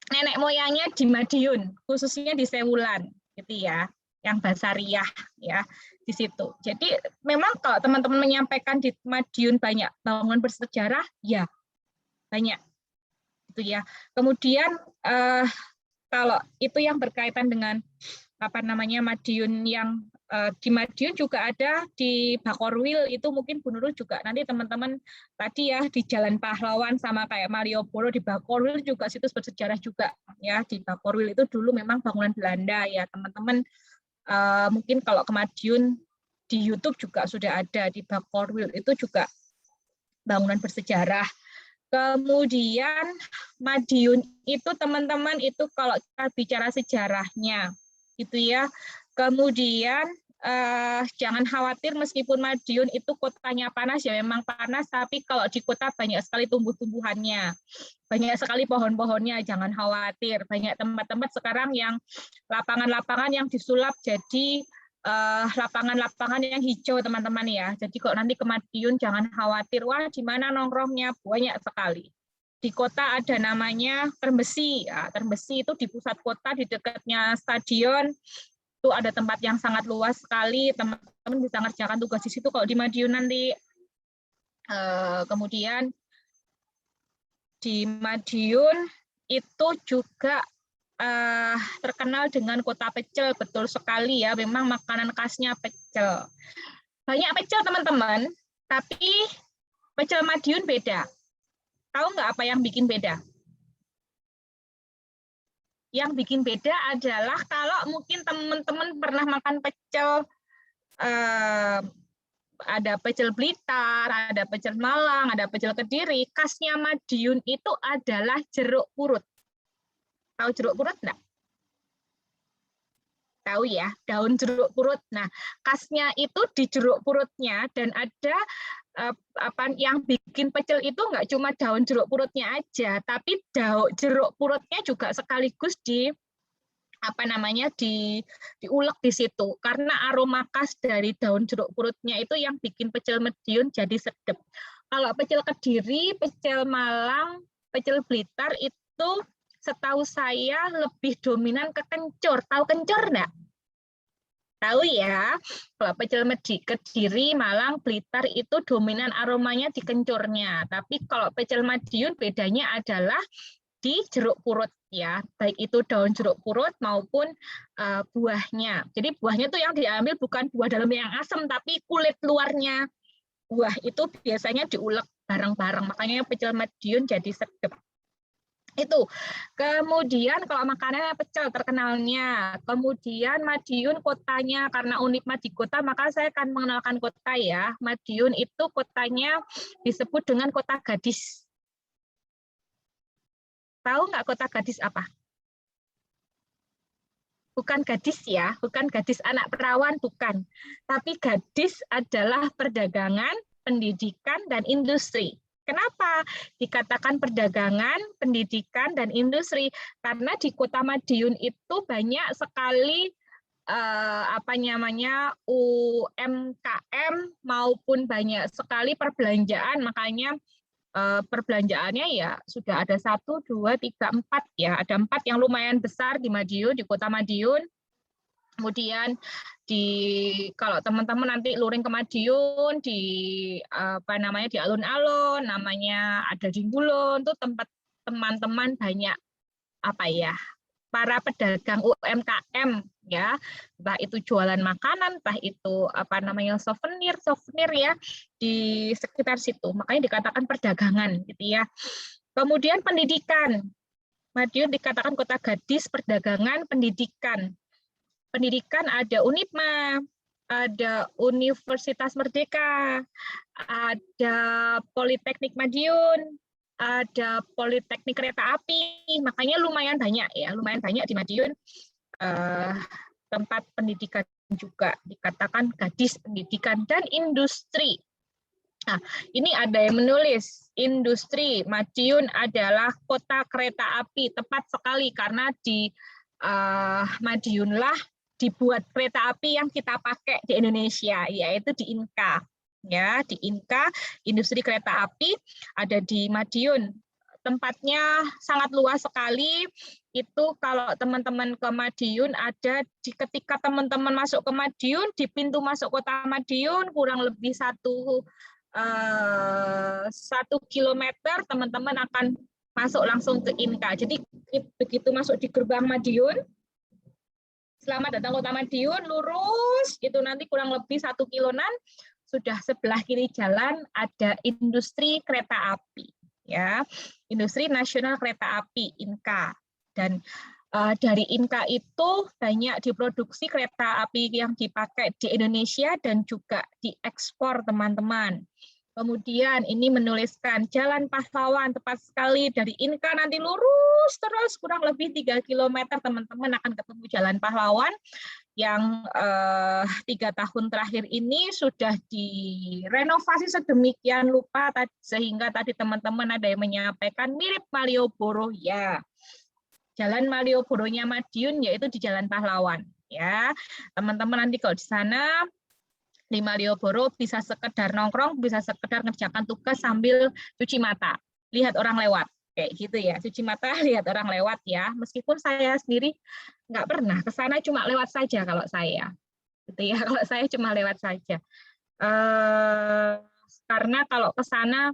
nenek moyangnya di Madiun, khususnya di Sewulan, gitu ya, yang Basariah ya di situ. Jadi memang kalau teman-teman menyampaikan di Madiun banyak bangunan bersejarah, ya banyak, gitu ya. Kemudian kalau itu yang berkaitan dengan apa namanya Madiun yang di Madiun juga ada di Bakorwil, itu mungkin Bu Nurul juga nanti teman-teman tadi ya di Jalan Pahlawan sama kayak Malioboro, di Bakorwil juga situs bersejarah juga ya. Di Bakorwil itu dulu memang bangunan Belanda ya teman-teman, mungkin kalau ke Madiun di YouTube juga sudah ada, di Bakorwil itu juga bangunan bersejarah. Kemudian Madiun itu teman-teman itu kalau kita bicara sejarahnya gitu ya. Kemudian jangan khawatir meskipun Madiun itu kotanya panas, ya memang panas, tapi kalau di kota banyak sekali tumbuh-tumbuhannya, banyak sekali pohon-pohonnya, jangan khawatir. Banyak tempat-tempat sekarang yang lapangan-lapangan yang disulap jadi lapangan-lapangan yang hijau teman-teman ya. Jadi kok nanti ke Madiun jangan khawatir, wah di mana nongkrongnya, banyak sekali. Di kota ada namanya Termbesi. Ya, Termbesi itu di pusat kota, di dekatnya stadion. Itu ada tempat yang sangat luas sekali, teman-teman bisa ngerjakan tugas di situ kalau di Madiun nanti. Kemudian di Madiun itu juga terkenal dengan kota pecel, betul sekali ya, memang makanan khasnya pecel. Banyak pecel teman-teman, tapi pecel Madiun beda. Tahu nggak apa yang bikin beda? Yang bikin beda adalah kalau mungkin teman-teman pernah makan pecel, ada pecel Blitar, ada pecel Malang, ada pecel Kediri, khasnya Madiun itu adalah jeruk purut. Tahu jeruk purut enggak? Tahu ya, daun jeruk purut. Nah, khasnya itu di jeruk purutnya, dan ada apa yang bikin pecel itu enggak cuma daun jeruk purutnya aja, tapi daun jeruk purutnya juga sekaligus di apa namanya diulek di situ, karena aroma khas dari daun jeruk purutnya itu yang bikin pecel Madiun jadi sedap. Kalau pecel Kediri, pecel Malang, pecel Blitar itu setahu saya lebih dominan ke kencur. Tahu kencur enggak? Tahu ya, kalau pecel Kediri, Malang, Blitar itu dominan aromanya di kencurnya. Tapi kalau pecel Madiun bedanya adalah di jeruk purut ya, baik itu daun jeruk purut maupun buahnya. Jadi buahnya tuh yang diambil bukan buah dalamnya yang asam, tapi kulit luarnya. Buah itu biasanya diulek bareng-bareng, makanya pecel Madiun jadi sedap. Itu. Kemudian kalau makanannya pecel terkenalnya. Kemudian Madiun kotanya, karena Unipma di kota, maka saya akan mengenalkan kota ya. Madiun itu kotanya disebut dengan kota gadis. Tahu nggak kota gadis apa? Bukan gadis ya, bukan gadis anak perawan, bukan. Tapi gadis adalah perdagangan, pendidikan, dan industri. Kenapa dikatakan perdagangan, pendidikan, dan industri? Karena di kota Madiun itu banyak sekali apa namanya UMKM maupun banyak sekali perbelanjaan, makanya perbelanjaannya ya sudah ada 1, 2, 3, 4 ya. Ada 4 yang lumayan besar di Madiun, di Kota Madiun. Kemudian kalau teman-teman nanti luring ke Madiun di di alun-alun, namanya ada di Bulun, tuh tempat teman-teman banyak para pedagang UMKM ya, entah itu jualan makanan, entah itu souvenir ya di sekitar situ. Makanya dikatakan perdagangan gitu ya. Kemudian pendidikan. Madiun dikatakan kota gadis, perdagangan, pendidikan. Pendidikan ada Unipma, ada Universitas Merdeka, ada Politeknik Madiun, ada Politeknik Kereta Api, makanya lumayan banyak di Madiun tempat pendidikan juga dikatakan gadis pendidikan dan industri. Nah, ini ada yang menulis industri Madiun adalah kota kereta api, tepat sekali karena di Madiunlah dibuat kereta api yang kita pakai di Indonesia, yaitu di Inka. Ya, di Inka, industri kereta api ada di Madiun. Tempatnya sangat luas sekali. Itu kalau teman-teman ke Madiun ada ketika teman-teman masuk ke Madiun, di pintu masuk kota Madiun kurang lebih 1 kilometer teman-teman akan masuk langsung ke Inka. Jadi begitu masuk di gerbang Madiun, selamat datang Kota Madiun, lurus itu nanti kurang lebih 1 kiloan sudah sebelah kiri jalan ada industri kereta api ya, Industri Nasional Kereta Api Inka. Dan dari Inka itu banyak diproduksi kereta api yang dipakai di Indonesia dan juga diekspor teman-teman. Kemudian ini menuliskan Jalan Pahlawan, tepat sekali dari Inka nanti lurus terus kurang lebih 3 km teman-teman akan ketemu Jalan Pahlawan yang 3 tahun terakhir ini sudah direnovasi sedemikian rupa sehingga tadi teman-teman ada yang menyampaikan mirip Malioboro ya. Jalan Malioboro-nya Madiun yaitu di Jalan Pahlawan ya. Teman-teman nanti kalau di sana di Malioboro bisa sekedar nongkrong, bisa sekedar ngerjakan tugas sambil cuci mata, lihat orang lewat, kayak gitu ya, cuci mata, lihat orang lewat ya. Meskipun saya sendiri nggak pernah ke sana, cuma lewat saja kalau saya, gitu ya. Kalau saya cuma lewat saja, karena kalau ke sana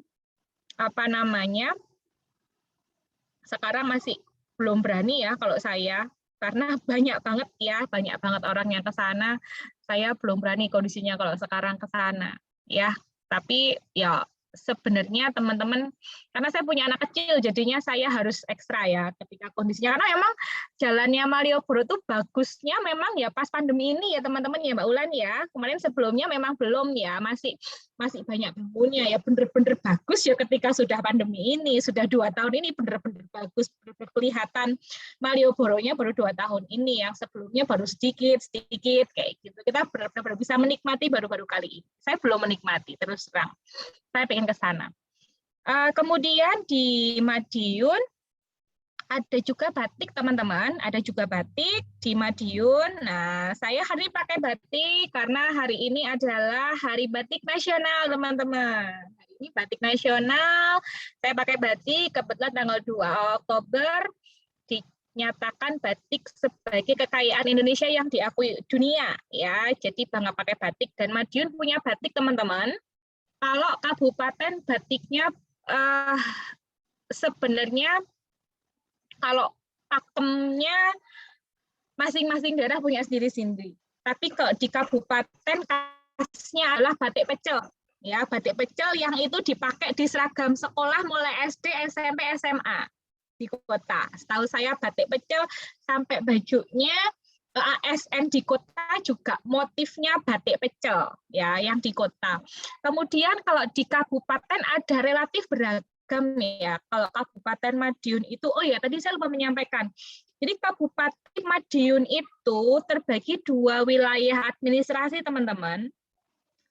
sekarang masih belum berani ya kalau saya. Karena banyak banget orang yang ke sana. Saya belum berani kondisinya kalau sekarang ke sana, ya. Tapi ya sebenarnya teman-teman, karena saya punya anak kecil, jadinya saya harus ekstra ya ketika kondisinya. Karena memang jalannya Malioboro itu bagusnya memang ya pas pandemi ini ya teman-teman ya Mbak Ulan ya. Kemarin sebelumnya memang belum ya, masih banyak bumbunya ya, bener-bener bagus ya ketika sudah pandemi ini, sudah 2 tahun ini bener-bener bagus, bener-bener kelihatan Malioboro-nya baru 2 tahun ini, yang sebelumnya baru sedikit kayak gitu. Kita benar-benar bisa menikmati baru-baru kali ini. Saya belum menikmati terus terang. Saya pengen ke sana. Kemudian di Madiun ada juga batik teman-teman, ada juga batik di Madiun. Nah, saya hari ini pakai batik karena hari ini adalah Hari Batik Nasional teman-teman. Hari ini Batik Nasional, saya pakai batik kebetulan tanggal 2 Oktober dinyatakan batik sebagai kekayaan Indonesia yang diakui dunia ya. Jadi bangga pakai batik dan Madiun punya batik teman-teman. Kalau kabupaten batiknya sebenarnya kalau pakemnya masing-masing daerah punya sendiri-sendiri. Tapi kalau di kabupaten khasnya adalah batik pecel. Ya, batik pecel yang itu dipakai di seragam sekolah mulai SD, SMP, SMA di kota. Setahu saya batik pecel sampai bajunya ASN di kota juga motifnya batik pecel ya yang di kota. Kemudian kalau di kabupaten ada relatif beragam ya. Kalau Kabupaten Madiun itu tadi saya lupa menyampaikan. Jadi Kabupaten Madiun itu terbagi 2 wilayah administrasi teman-teman.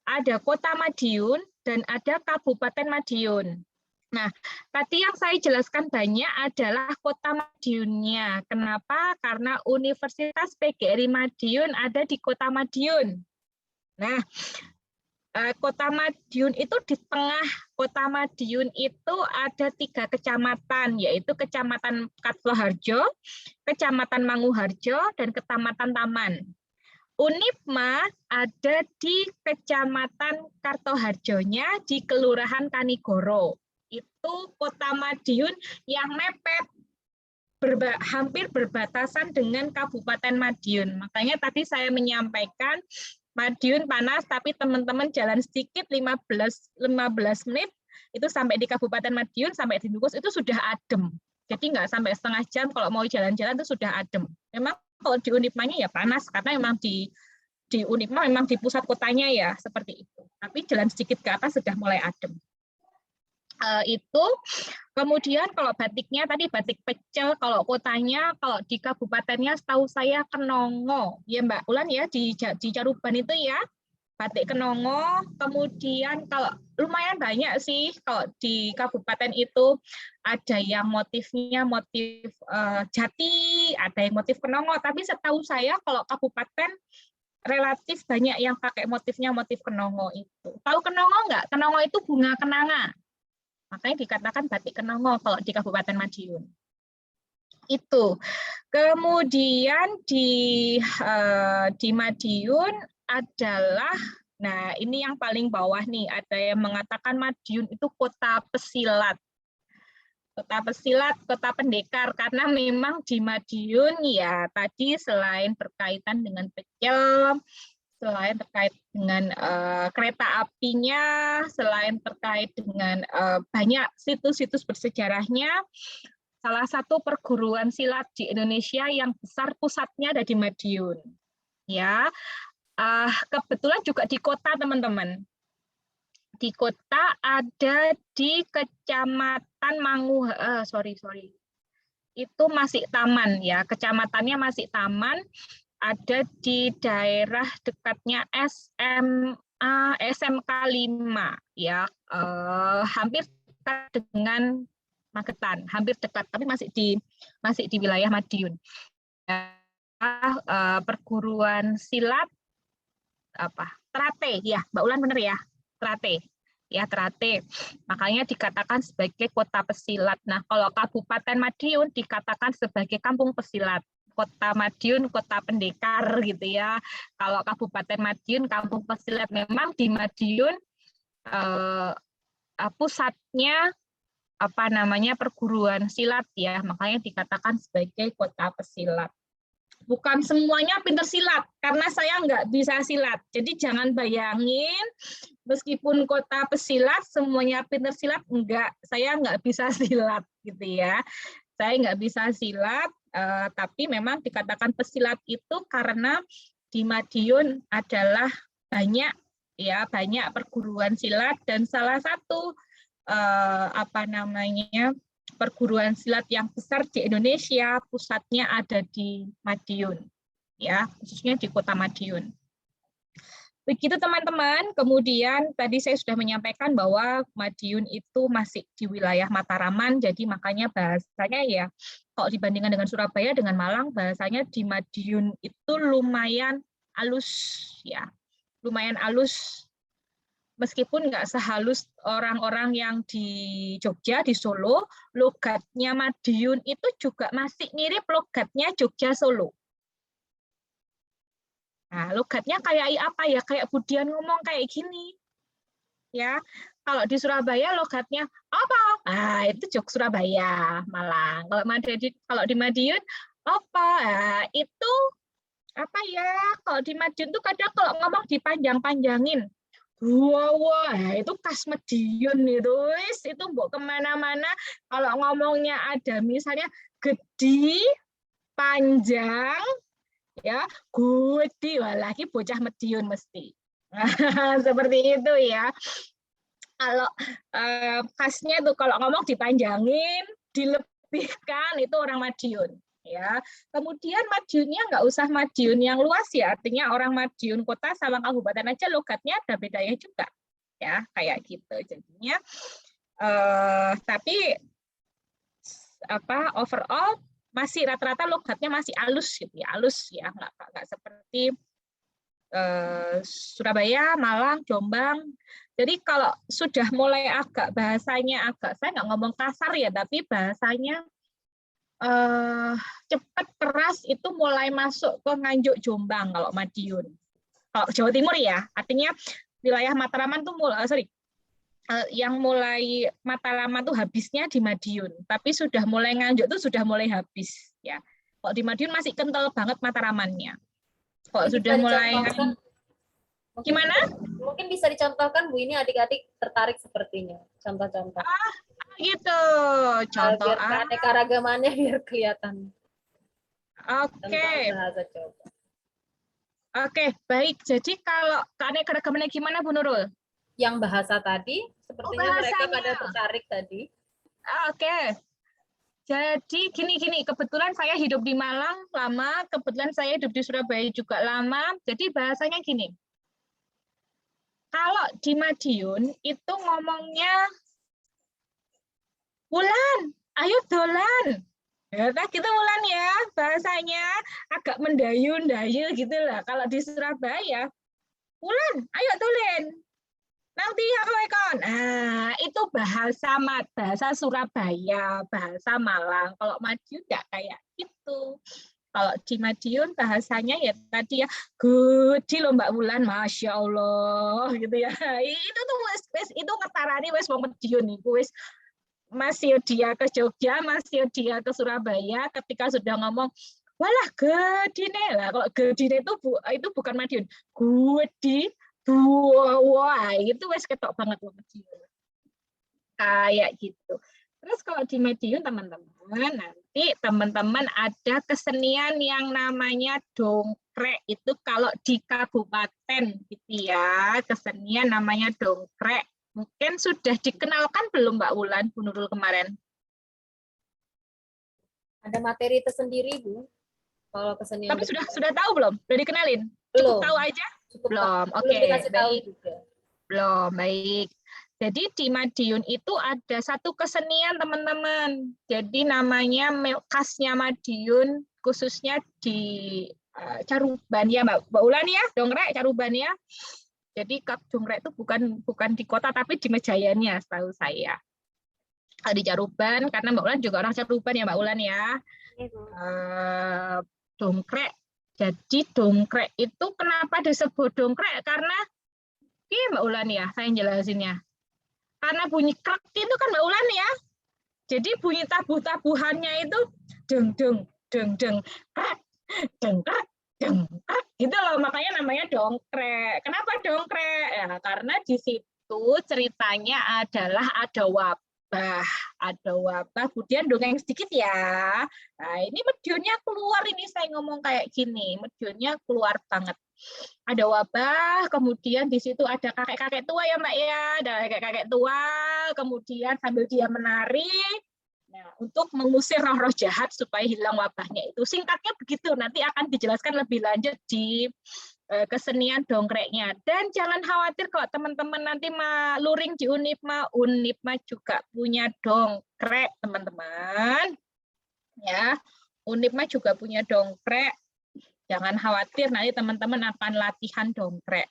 Ada Kota Madiun dan ada Kabupaten Madiun. Nah, tadi yang saya jelaskan banyak adalah Kota Madiunnya. Kenapa? Karena Universitas PGRI Madiun ada di Kota Madiun. Nah, Kota Madiun itu di tengah Kota Madiun itu ada 3 kecamatan, yaitu Kecamatan Kartoharjo, Kecamatan Manguharjo, dan Kecamatan Taman. Unipma ada di Kecamatan Kartoharjonya di Kelurahan Kanigoro. Itu Kota Madiun yang mepet hampir berbatasan dengan Kabupaten Madiun. Makanya tadi saya menyampaikan Madiun panas, tapi teman-teman jalan sedikit 15 menit itu sampai di Kabupaten Madiun, sampai di Dukus itu sudah adem. Jadi nggak sampai setengah jam kalau mau jalan-jalan itu sudah adem. Memang kalau di Unipmanya ya panas karena memang di Unipma memang di pusat kotanya ya seperti itu. Tapi jalan sedikit ke atas sudah mulai adem. Itu kemudian kalau batiknya tadi batik pecel, kalau kotanya, kalau di kabupatennya setahu saya Kenongo ya Mbak Ulan ya, di Caruban itu ya batik Kenongo. Kemudian kalau lumayan banyak sih kalau di kabupaten itu, ada yang motifnya motif jati, ada yang motif Kenongo, tapi setahu saya kalau kabupaten relatif banyak yang pakai motifnya motif Kenongo itu. Tahu Kenongo nggak? Kenongo itu bunga kenanga. Makanya dikatakan batik Kenongo kalau di Kabupaten Madiun. Itu. Kemudian di Madiun adalah, nah ini yang paling bawah nih, ada yang mengatakan Madiun itu kota pesilat. Kota pesilat, kota pendekar, karena memang di Madiun ya tadi selain berkaitan dengan pecel, selain terkait dengan kereta apinya, selain terkait dengan banyak situs-situs bersejarahnya, salah satu perguruan silat di Indonesia yang besar pusatnya ada di Madiun. Ya, kebetulan juga di kota teman-teman. Di kota ada di Kecamatan itu masih Taman ya, kecamatannya masih Taman, ada di daerah dekatnya SMK 5 ya, hampir dekat dengan Magetan, hampir dekat, tapi masih di wilayah Madiun. Perguruan silat Trate ya, Mbak Ulan benar ya, Trate. Ya, Trate. Makanya dikatakan sebagai kota pesilat. Nah, kalau Kabupaten Madiun dikatakan sebagai kampung pesilat. Kota Madiun, kota pendekar gitu ya. Kalau Kabupaten Madiun, kampung pesilat. Memang di Madiun pusatnya perguruan silat ya. Makanya dikatakan sebagai kota pesilat. Bukan semuanya pinter silat, karena saya nggak bisa silat. Jadi jangan bayangin, meskipun kota pesilat, semuanya pinter silat, enggak. Saya nggak bisa silat, gitu ya. Saya nggak bisa silat, tapi memang dikatakan pesilat itu karena di Madiun adalah banyak perguruan silat, dan salah satu perguruan silat yang besar di Indonesia, pusatnya ada di Madiun, ya, khususnya di kota Madiun. Begitu teman-teman. Kemudian tadi saya sudah menyampaikan bahwa Madiun itu masih di wilayah Mataraman, jadi makanya bahasanya ya, kalau dibandingkan dengan Surabaya, dengan Malang, bahasanya di Madiun itu lumayan halus, ya, lumayan halus. Meskipun nggak sehalus orang-orang yang di Jogja, di Solo, logatnya Madiun itu juga masih mirip logatnya Jogja Solo. Nah, logatnya kayak apa ya? Kayak Budian ngomong kayak gini. Ya, kalau di Surabaya logatnya apa? Ah, itu Jog Surabaya, Malang. Kalau di Madiun apa? Nah, itu apa ya? Kalau di Madiun tuh kadang kalau ngomong dipanjang-panjangin. Wah, itu khas Madiun itu mbok kemana-mana. Kalau ngomongnya ada misalnya gede, panjang, ya, gede, wah lagi bocah Madiun mesti. Seperti itu ya. Kalau khasnya tuh kalau ngomong dipanjangin, dilebihkan, itu orang Madiun. Ya, kemudian Madiunnya nggak usah Madiun yang luas ya, artinya orang Madiun kota sama kabupaten aja logatnya ada bedanya juga, ya kayak gitu. Jadinya, tapi overall masih rata-rata logatnya masih halus gitu ya, halus ya, nggak seperti Surabaya, Malang, Jombang. Jadi kalau sudah mulai agak bahasanya agak, saya nggak ngomong kasar ya, tapi bahasanya cepat keras itu mulai masuk ke Nganjuk, Jombang kalau Madiun. Kalau Jawa Timur ya, artinya wilayah Matraman tuh yang mulai Mataraman tuh habisnya di Madiun, tapi sudah mulai Nganjuk tuh sudah mulai habis ya. Kalau di Madiun masih kental banget Mataramannya. Kalau Bisa sudah mulai dicontohkan, gimana? mungkin bisa dicontohkan Bu, ini adik-adik tertarik sepertinya. Contoh-contoh. Gitu. Contoh Biar keanekaragamannya biar kelihatan. Oke. Bahasa coba. Oke, baik. Jadi kalau keanekaragamannya gimana Bu Nurul? Yang bahasa tadi, sepertinya mereka bahasanya. pada tertarik tadi. Oke. Jadi gini, kebetulan saya hidup di Malang lama, kebetulan saya hidup di Surabaya juga lama. Jadi bahasanya gini. Kalau di Madiun itu ngomongnya Wulan, ayo dolan. Ya, kita Wulan ya, bahasanya agak mendayu-dayu gitu lah. Kalau di Surabaya, Wulan, ayo dolen. Nanti ya kawan. Nah, itu bahasa Surabaya, bahasa Malang. Kalau Madiun nggak kayak gitu. Kalau di Madiun bahasanya ya tadi ya, gede loh Mbak Wulan, Masya Allah gitu ya. Itu tuh itu ngetarani wes wong Madiun nih, wes masih dia ke Jogja, masih dia ke Surabaya, ketika sudah ngomong, walah gedine lah. Kalau gedine itu bukan Madiun, gede. Wah, itu wes ketok banget loh Madiun. Kayak gitu. Terus kalau di Madiun teman-teman, nanti teman-teman ada kesenian yang namanya dongkrek. Itu kalau di kabupaten gitu ya, kesenian namanya dongkrek. Mungkin sudah dikenalkan belum Mbak Wulan, Bu Nurul kemarin? Ada materi tersendiri Bu. Kalau kesenian. Tapi sudah tahu belum? Sudah dikenalin? Belum. Cukup tahu aja? Cukup belum. Oke, belum dikasih tahu baik. juga. Belum, baik. Jadi di Madiun itu ada satu kesenian teman-teman. Jadi namanya khasnya Madiun, khususnya di Caruban ya Mbak Ulan ya, dongkrek Caruban ya. Jadi dongkrek itu bukan di kota tapi di Mejayannya setahu saya. Di Caruban, karena Mbak Ulan juga orang Caruban ya Mbak Ulan ya. Dongkrek. Jadi dongkrek itu kenapa disebut dongkrek? Karena Mbak Ulan ya, saya jelasinnya. Karena bunyi krek itu kan Mbak Ulan ya. Jadi bunyi tabuh-tabuhannya itu deng deng deng deng krek deng krek deng krek gitu loh, makanya namanya dongkrek. Kenapa dongkrek? Ya karena di situ ceritanya adalah ada wabah, kemudian dongeng sedikit ya. Nah, ini Medionnya keluar, ini saya ngomong kayak gini, Medionnya keluar banget. Ada wabah, kemudian di situ ada kakek-kakek tua ya Mbak ya, ada kakek-kakek tua, kemudian sambil dia menari, nah, untuk mengusir roh-roh jahat supaya hilang wabahnya itu. Singkatnya begitu, nanti akan dijelaskan lebih lanjut di kesenian dongkreknya. Dan jangan khawatir kalau teman-teman nanti luring di Unipma juga punya dongkrek teman-teman. Ya, Unipma juga punya dongkrek. Jangan khawatir, nanti teman-teman akan latihan dongkrek.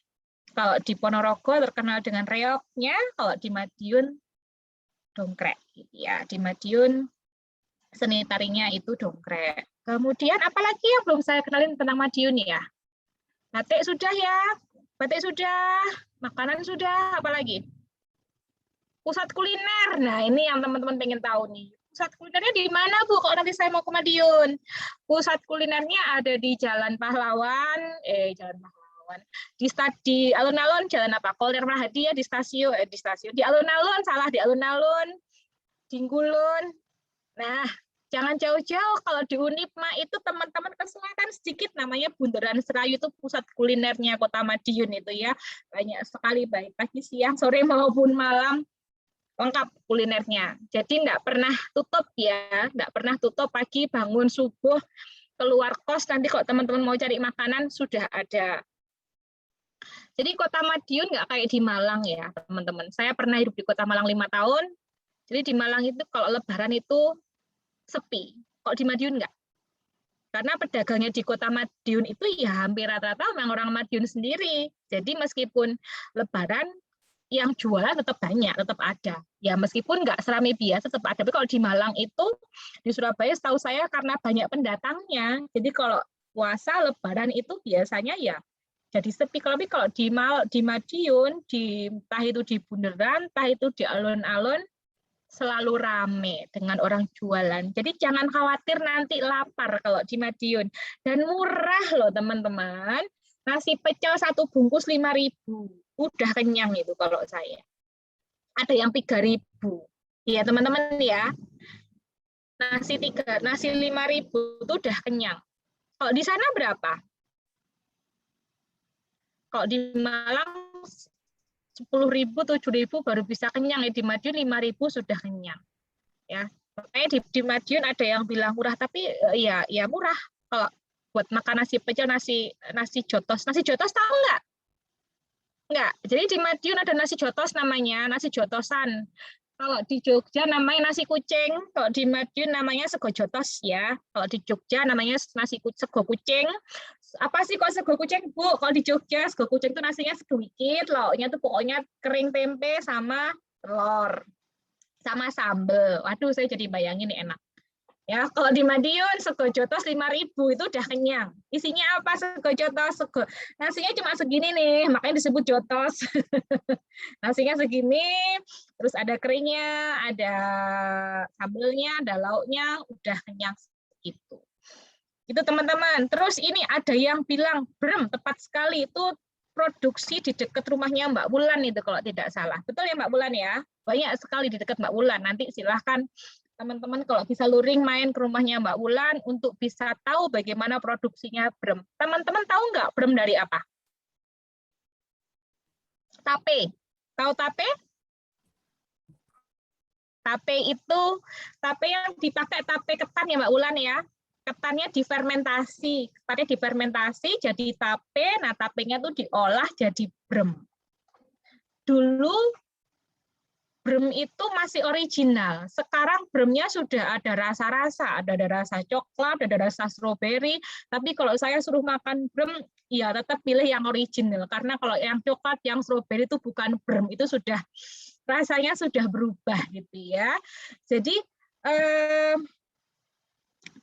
Kalau di Ponorogo terkenal dengan reoknya, kalau di Madiun dongkrek. Ya, di Madiun seni tarinya itu dongkrek. Kemudian apalagi yang belum saya kenalin tentang Madiun ya? Batik sudah ya, batik sudah, makanan sudah, apalagi? Pusat kuliner. Nah, ini yang teman-teman pengen tahu nih. Pusat kulinernya di mana, Bu? Kalau nanti saya mau ke Madiun. Pusat kulinernya ada di Jalan Pahlawan, di alun-alun Jalan apa? Kolder Mahadi ya, di stasiun, di alun-alun, salah, di alun-alun, di Ngulun. Nah, jangan jauh-jauh, kalau di Unipma itu teman-teman ke selatan sedikit, namanya Bundaran Serayu, itu pusat kulinernya Kota Madiun itu ya. Banyak sekali, baik pagi, siang, sore maupun malam. Lengkap kulinernya. Jadi enggak pernah tutup ya, enggak pernah tutup, pagi bangun subuh keluar kos, nanti kalau teman-teman mau cari makanan sudah ada. Jadi Kota Madiun enggak kayak di Malang ya teman-teman. Saya pernah hidup di Kota Malang 5 tahun. Jadi di Malang itu kalau Lebaran itu sepi. Kalau di Madiun enggak. Karena pedagangnya di Kota Madiun itu ya hampir rata-rata memang orang Madiun sendiri. Jadi meskipun Lebaran yang jualan tetap banyak, tetap ada. Ya meskipun nggak seramai biasa tetap ada. Tapi kalau di Malang itu, di Surabaya setahu saya karena banyak pendatangnya. Jadi kalau puasa Lebaran itu biasanya ya jadi sepi. Tapi kalau di Madiun, entah itu di bundaran, entah itu di alun-alun, selalu rame dengan orang jualan. Jadi jangan khawatir nanti lapar kalau di Madiun. Dan murah loh teman-teman. Nasi pecel 1 bungkus 5.000. Udah kenyang itu kalau saya. Ada yang 3.000. Iya teman-teman ya. Nasi 5.000 itu udah kenyang. Kalau di sana berapa? Kalau di Malang 10.000, 7.000 baru bisa kenyang. Di Madiun 5.000 sudah kenyang. Ya, makanya di Madiun ada yang bilang murah, tapi ya murah. Kalau buat makan nasi pecel, nasi jotos. Nasi jotos tahu nggak? Nggak. Jadi di Madiun ada nasi jotos namanya, nasi jotosan. Kalau di Jogja namanya nasi kucing, kalau di Madiun namanya sego jotos ya. Kalau di Jogja namanya sego kucing. Apa sih kok sego kucing, Bu? Kalau di Jogja sego kucing itu nasinya sedikit, lauknya tuh pokoknya kering tempe sama telur sama sambel. Waduh, saya jadi bayangin nih enak. Ya, kalau di Madiun sego jotos 5.000 itu udah kenyang. Isinya apa sego jotos? Nasinya cuma segini nih, makanya disebut jotos. Nasinya segini, terus ada keringnya, ada sambelnya, ada lauknya, udah kenyang gitu. Itu teman-teman. Terus ini ada yang bilang, brem, tepat sekali itu produksi di dekat rumahnya Mbak Wulan itu kalau tidak salah. Betul ya Mbak Wulan ya? Banyak sekali di dekat Mbak Wulan. Nanti silahkan teman-teman kalau bisa luring main ke rumahnya Mbak Wulan untuk bisa tahu bagaimana produksinya brem. Teman-teman tahu nggak brem dari apa? Tape. Tahu tape? Tape itu tape yang dipakai tape ketan ya Mbak Wulan ya. Ketannya difermentasi jadi tape. Nah, tapenya tuh diolah jadi brem. Dulu brem itu masih original. Sekarang bremnya sudah ada rasa-rasa, ada rasa coklat, ada rasa stroberi. Tapi kalau saya suruh makan brem, ya tetap pilih yang original. Karena kalau yang coklat, yang stroberi itu bukan brem, itu sudah rasanya sudah berubah gitu ya. Jadi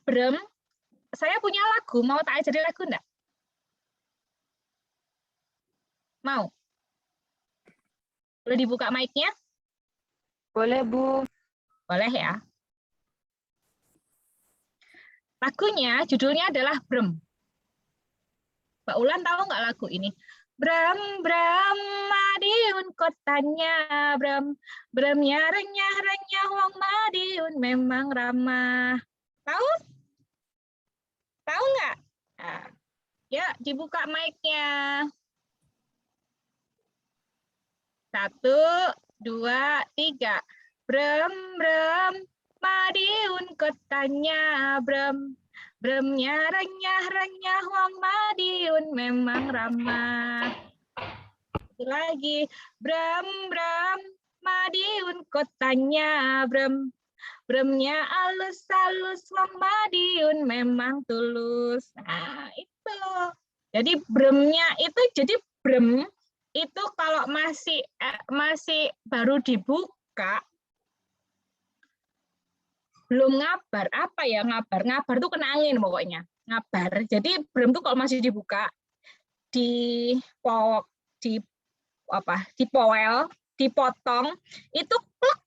brem, saya punya lagu, mau tak ajarin lagu enggak? Mau? Boleh dibuka mic-nya? Boleh, Bu. Boleh ya. Lagunya, judulnya adalah Brem. Mbak Ulan tahu nggak lagu ini? Brem, brem, Madiun kotanya, brem, bremnya renyah-renyah, wong Madiun memang ramah. Tahu? Tahu nggak? Nah, ya, dibuka mic-nya. 1, 2, 3. Brem, brem, Madiun kotanya, brem, bremnya renyah-renyah, wong Madiun memang ramah. Itu lagi, brem, brem, Madiun kotanya, brem, bremnya alus-alus, wong Madiun memang tulus. Nah, itu. Jadi bremnya itu jadi brem itu kalau masih baru dibuka, belum ngabar, apa ya ngabar tuh kena angin pokoknya, ngabar. Jadi brem tuh kalau masih dibuka, dipowel, dipotong, itu plek,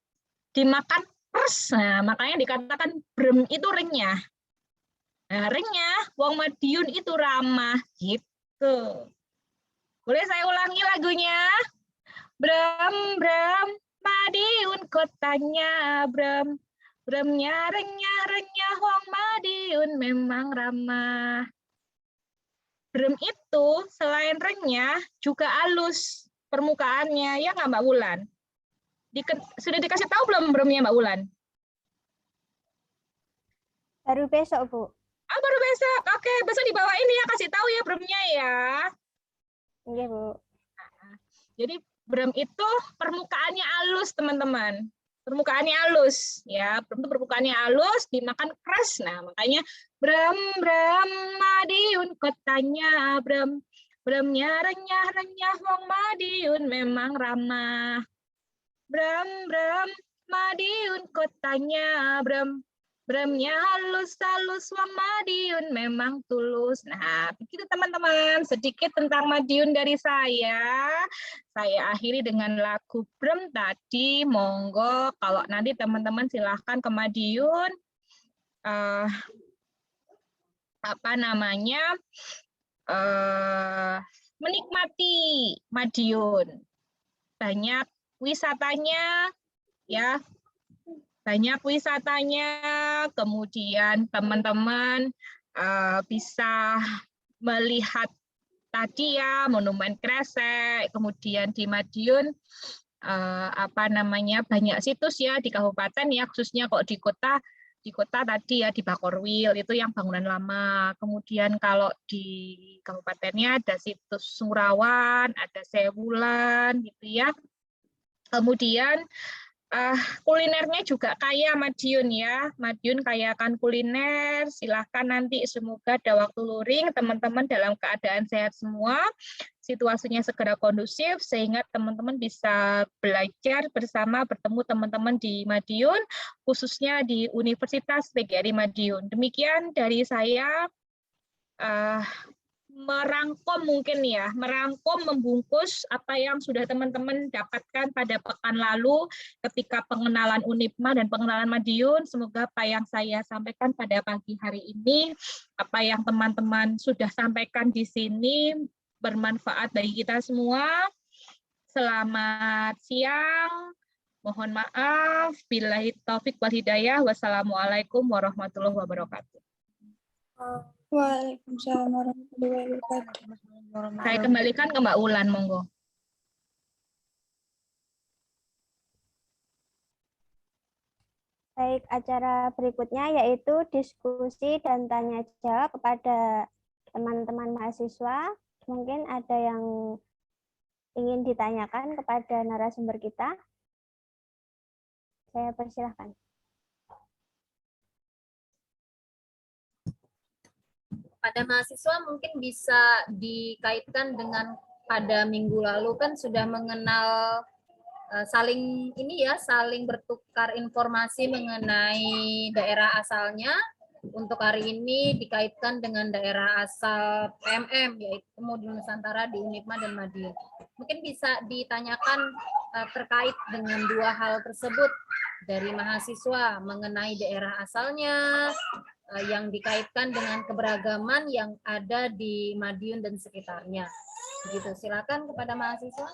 dimakan pers. Nah, makanya dikatakan brem itu renyah. Nah, renyah, wong Madiun itu ramah gitu. Boleh saya ulangi lagunya? Brem, brem, Madiun kotanya, brem, bremnya renyah-renyah, wong Madiun memang ramah. Brem itu selain renyah juga halus permukaannya, ya nggak Mbak Wulan? Sudah dikasih tahu belum bremnya Mbak Wulan? Baru besok, Bu. Oh, baru besok. Oke, besok dibawa ini ya, kasih tahu ya bremnya ya. Iya, Bu. Jadi brem itu permukaannya halus, teman-teman. permukaannya halus ya, permukaannya halus dimakan keras. Nah, makanya Bram Bram Madiun kotanya Bram, Bramnya renyah renyah wong Madiun memang ramah. Bram Bram Madiun kotanya Bram, Bramnya halus halus wong Madiun memang tulus. Nah, begitu teman-teman, sedikit tentang Madiun dari saya. Saya akhiri dengan lagu Bram tadi. Monggo kalau nanti teman-teman silahkan ke Madiun menikmati Madiun. Banyak wisatanya ya. Banyak wisatanya, kemudian teman-teman bisa melihat tadi ya Monumen Kresek, kemudian di Madiun banyak situs ya di kabupaten ya, khususnya kok di kota tadi ya di Bakorwil itu yang bangunan lama. Kemudian kalau di kabupatennya ada situs Surawan, ada Sewulan gitu ya. Kemudian kulinernya juga kaya Madiun ya. Madiun kaya akan kuliner. Silahkan nanti semoga ada waktu luring teman-teman dalam keadaan sehat semua. Situasinya segera kondusif sehingga teman-teman bisa belajar bersama bertemu teman-teman di Madiun, khususnya di Universitas PGRI Madiun. Demikian dari saya. Merangkum mungkin ya, merangkum membungkus apa yang sudah teman-teman dapatkan pada pekan lalu ketika pengenalan Unipma dan pengenalan Madiun. Semoga apa yang saya sampaikan pada pagi hari ini, apa yang teman-teman sudah sampaikan di sini bermanfaat bagi kita semua. Selamat siang. Mohon maaf. Billahi taufik wal hidayah. Wassalamualaikum warahmatullahi wabarakatuh. Waalaikumsalam warahmatullahi wabarakatuh. Saya kembalikan ke Mbak Ulan, monggo. Baik, acara berikutnya yaitu diskusi dan tanya jawab kepada teman-teman mahasiswa. Mungkin ada yang ingin ditanyakan kepada narasumber kita. Saya persilahkan. Pada mahasiswa mungkin bisa dikaitkan dengan pada minggu lalu kan sudah mengenal saling bertukar informasi mengenai daerah asalnya. Untuk hari ini dikaitkan dengan daerah asal PMM yaitu Modul Nusantara di Unipma dan Madiun. Mungkin bisa ditanyakan terkait dengan dua hal tersebut dari mahasiswa mengenai daerah asalnya yang dikaitkan dengan keberagaman yang ada di Madiun dan sekitarnya. Begitu, silakan kepada mahasiswa.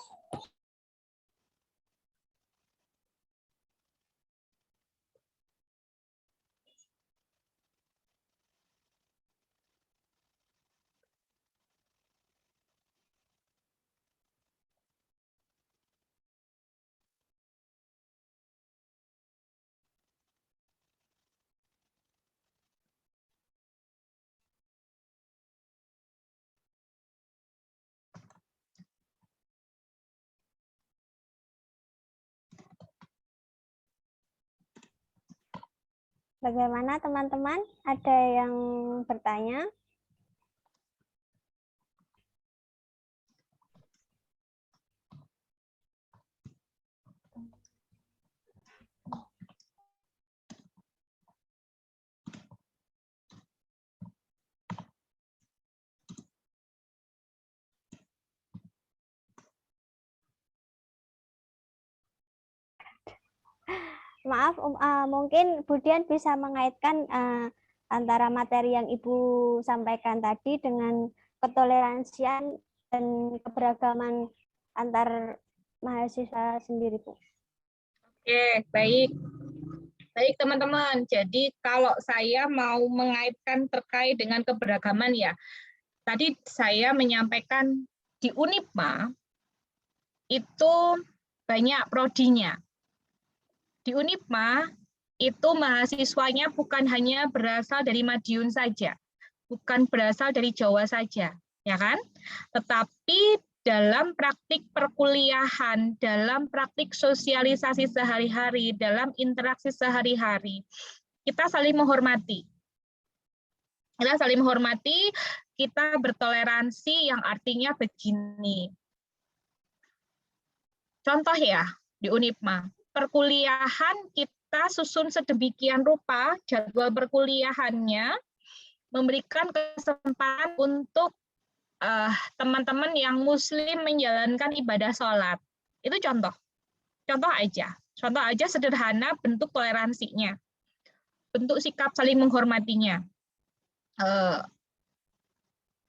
Bagaimana teman-teman? Ada yang bertanya? Maaf, mungkin Budian bisa mengaitkan antara materi yang Ibu sampaikan tadi dengan ketoleransian dan keberagaman antar mahasiswa sendiri, Bu. Oke, baik. Baik teman-teman, jadi kalau saya mau mengaitkan terkait dengan keberagaman ya, tadi saya menyampaikan di Unipma itu banyak prodinya. Di Unipma itu mahasiswanya bukan hanya berasal dari Madiun saja, bukan berasal dari Jawa saja, ya kan? Tetapi dalam praktik perkuliahan, dalam praktik sosialisasi sehari-hari, dalam interaksi sehari-hari. Kita saling menghormati. Kita saling menghormati, kita bertoleransi yang artinya begini. Contoh ya, di Unipma, perkuliahan kita susun sedemikian rupa, jadwal perkuliahannya, memberikan kesempatan untuk teman-teman yang muslim menjalankan ibadah sholat. Itu contoh. Contoh aja sederhana bentuk toleransinya. Bentuk sikap saling menghormatinya.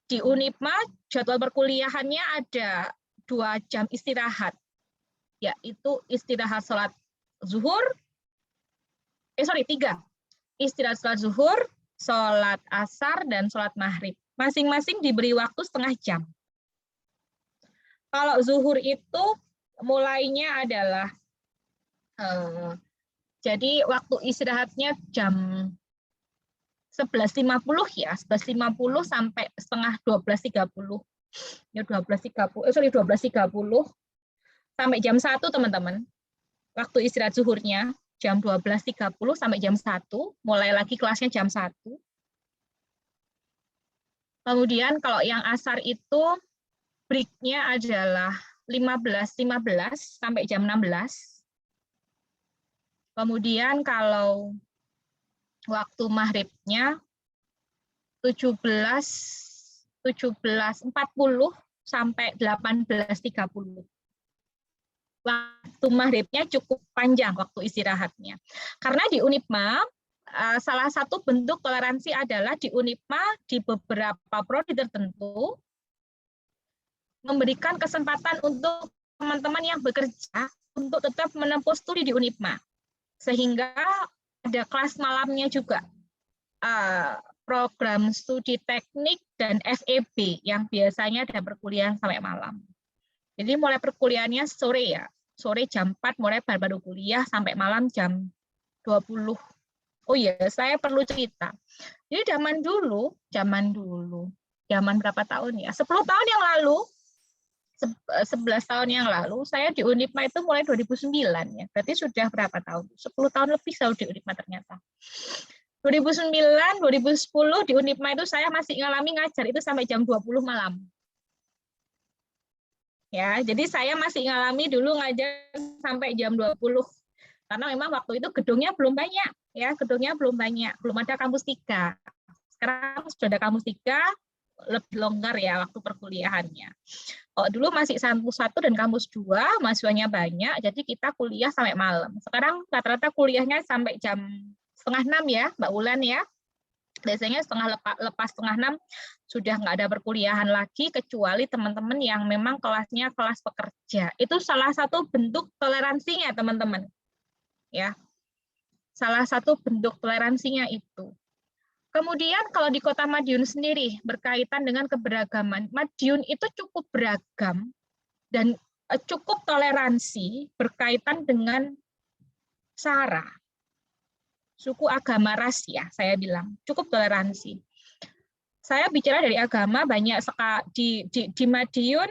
Di Unipma jadwal perkuliahannya ada 2 jam istirahat, yaitu istirahat sholat zuhur, 3. Istirahat sholat zuhur, sholat asar, dan sholat maghrib. Masing-masing diberi waktu setengah jam. Kalau zuhur itu mulainya adalah, jadi waktu istirahatnya jam 11.50 ya, 11.50 sampai setengah 12.30. Ya 12.30 sampai jam 1 teman-teman. Waktu istirahat zuhurnya jam 12.30 sampai jam 1, mulai lagi kelasnya jam 1. Kemudian kalau yang asar itu break-nya adalah 15.15 sampai jam 16. Kemudian kalau waktu maghribnya 17.40 sampai 18.30. Waktu maghribnya cukup panjang waktu istirahatnya. Karena di Unipma, salah satu bentuk toleransi adalah di Unipma di beberapa prodi tertentu memberikan kesempatan untuk teman-teman yang bekerja untuk tetap menempuh studi di Unipma. Sehingga ada kelas malamnya juga, program studi teknik dan FEB yang biasanya ada perkuliahan sampai malam. Jadi mulai perkuliahannya sore ya, sore jam 4 mulai baru kuliah sampai malam jam 20. Oh iya, saya perlu cerita. Jadi zaman dulu, zaman berapa tahun ya? 10 tahun yang lalu, 11 tahun yang lalu, saya di Unipma itu mulai 2009 ya. Berarti sudah berapa tahun? 10 tahun lebih saya di Unipma ternyata. 2009, 2010 di Unipma itu saya masih ngalami ngajar itu sampai jam 20 malam. Ya, jadi saya masih ngalami dulu ngajar sampai jam 20. Karena memang waktu itu gedungnya belum banyak, ya, gedungnya belum banyak, belum ada kampus 3. Sekarang sudah ada kampus 3, lebih longgar ya waktu perkuliahannya. Oh, dulu masih kampus 1 dan kampus 2, mahasiswanya banyak, jadi kita kuliah sampai malam. Sekarang rata-rata kuliahnya sampai jam 5:30 ya, Mbak Wulan ya. Biasanya lepas 5:30 sudah nggak ada perkuliahan lagi, kecuali teman-teman yang memang kelasnya kelas pekerja. Itu salah satu bentuk toleransinya, teman-teman. Ya, salah satu bentuk toleransinya itu. Kemudian kalau di Kota Madiun sendiri berkaitan dengan keberagaman, Madiun itu cukup beragam dan cukup toleransi berkaitan dengan sara, suku, agama, ras ya, saya bilang cukup toleransi. Saya bicara dari agama banyak sekali di Madiun,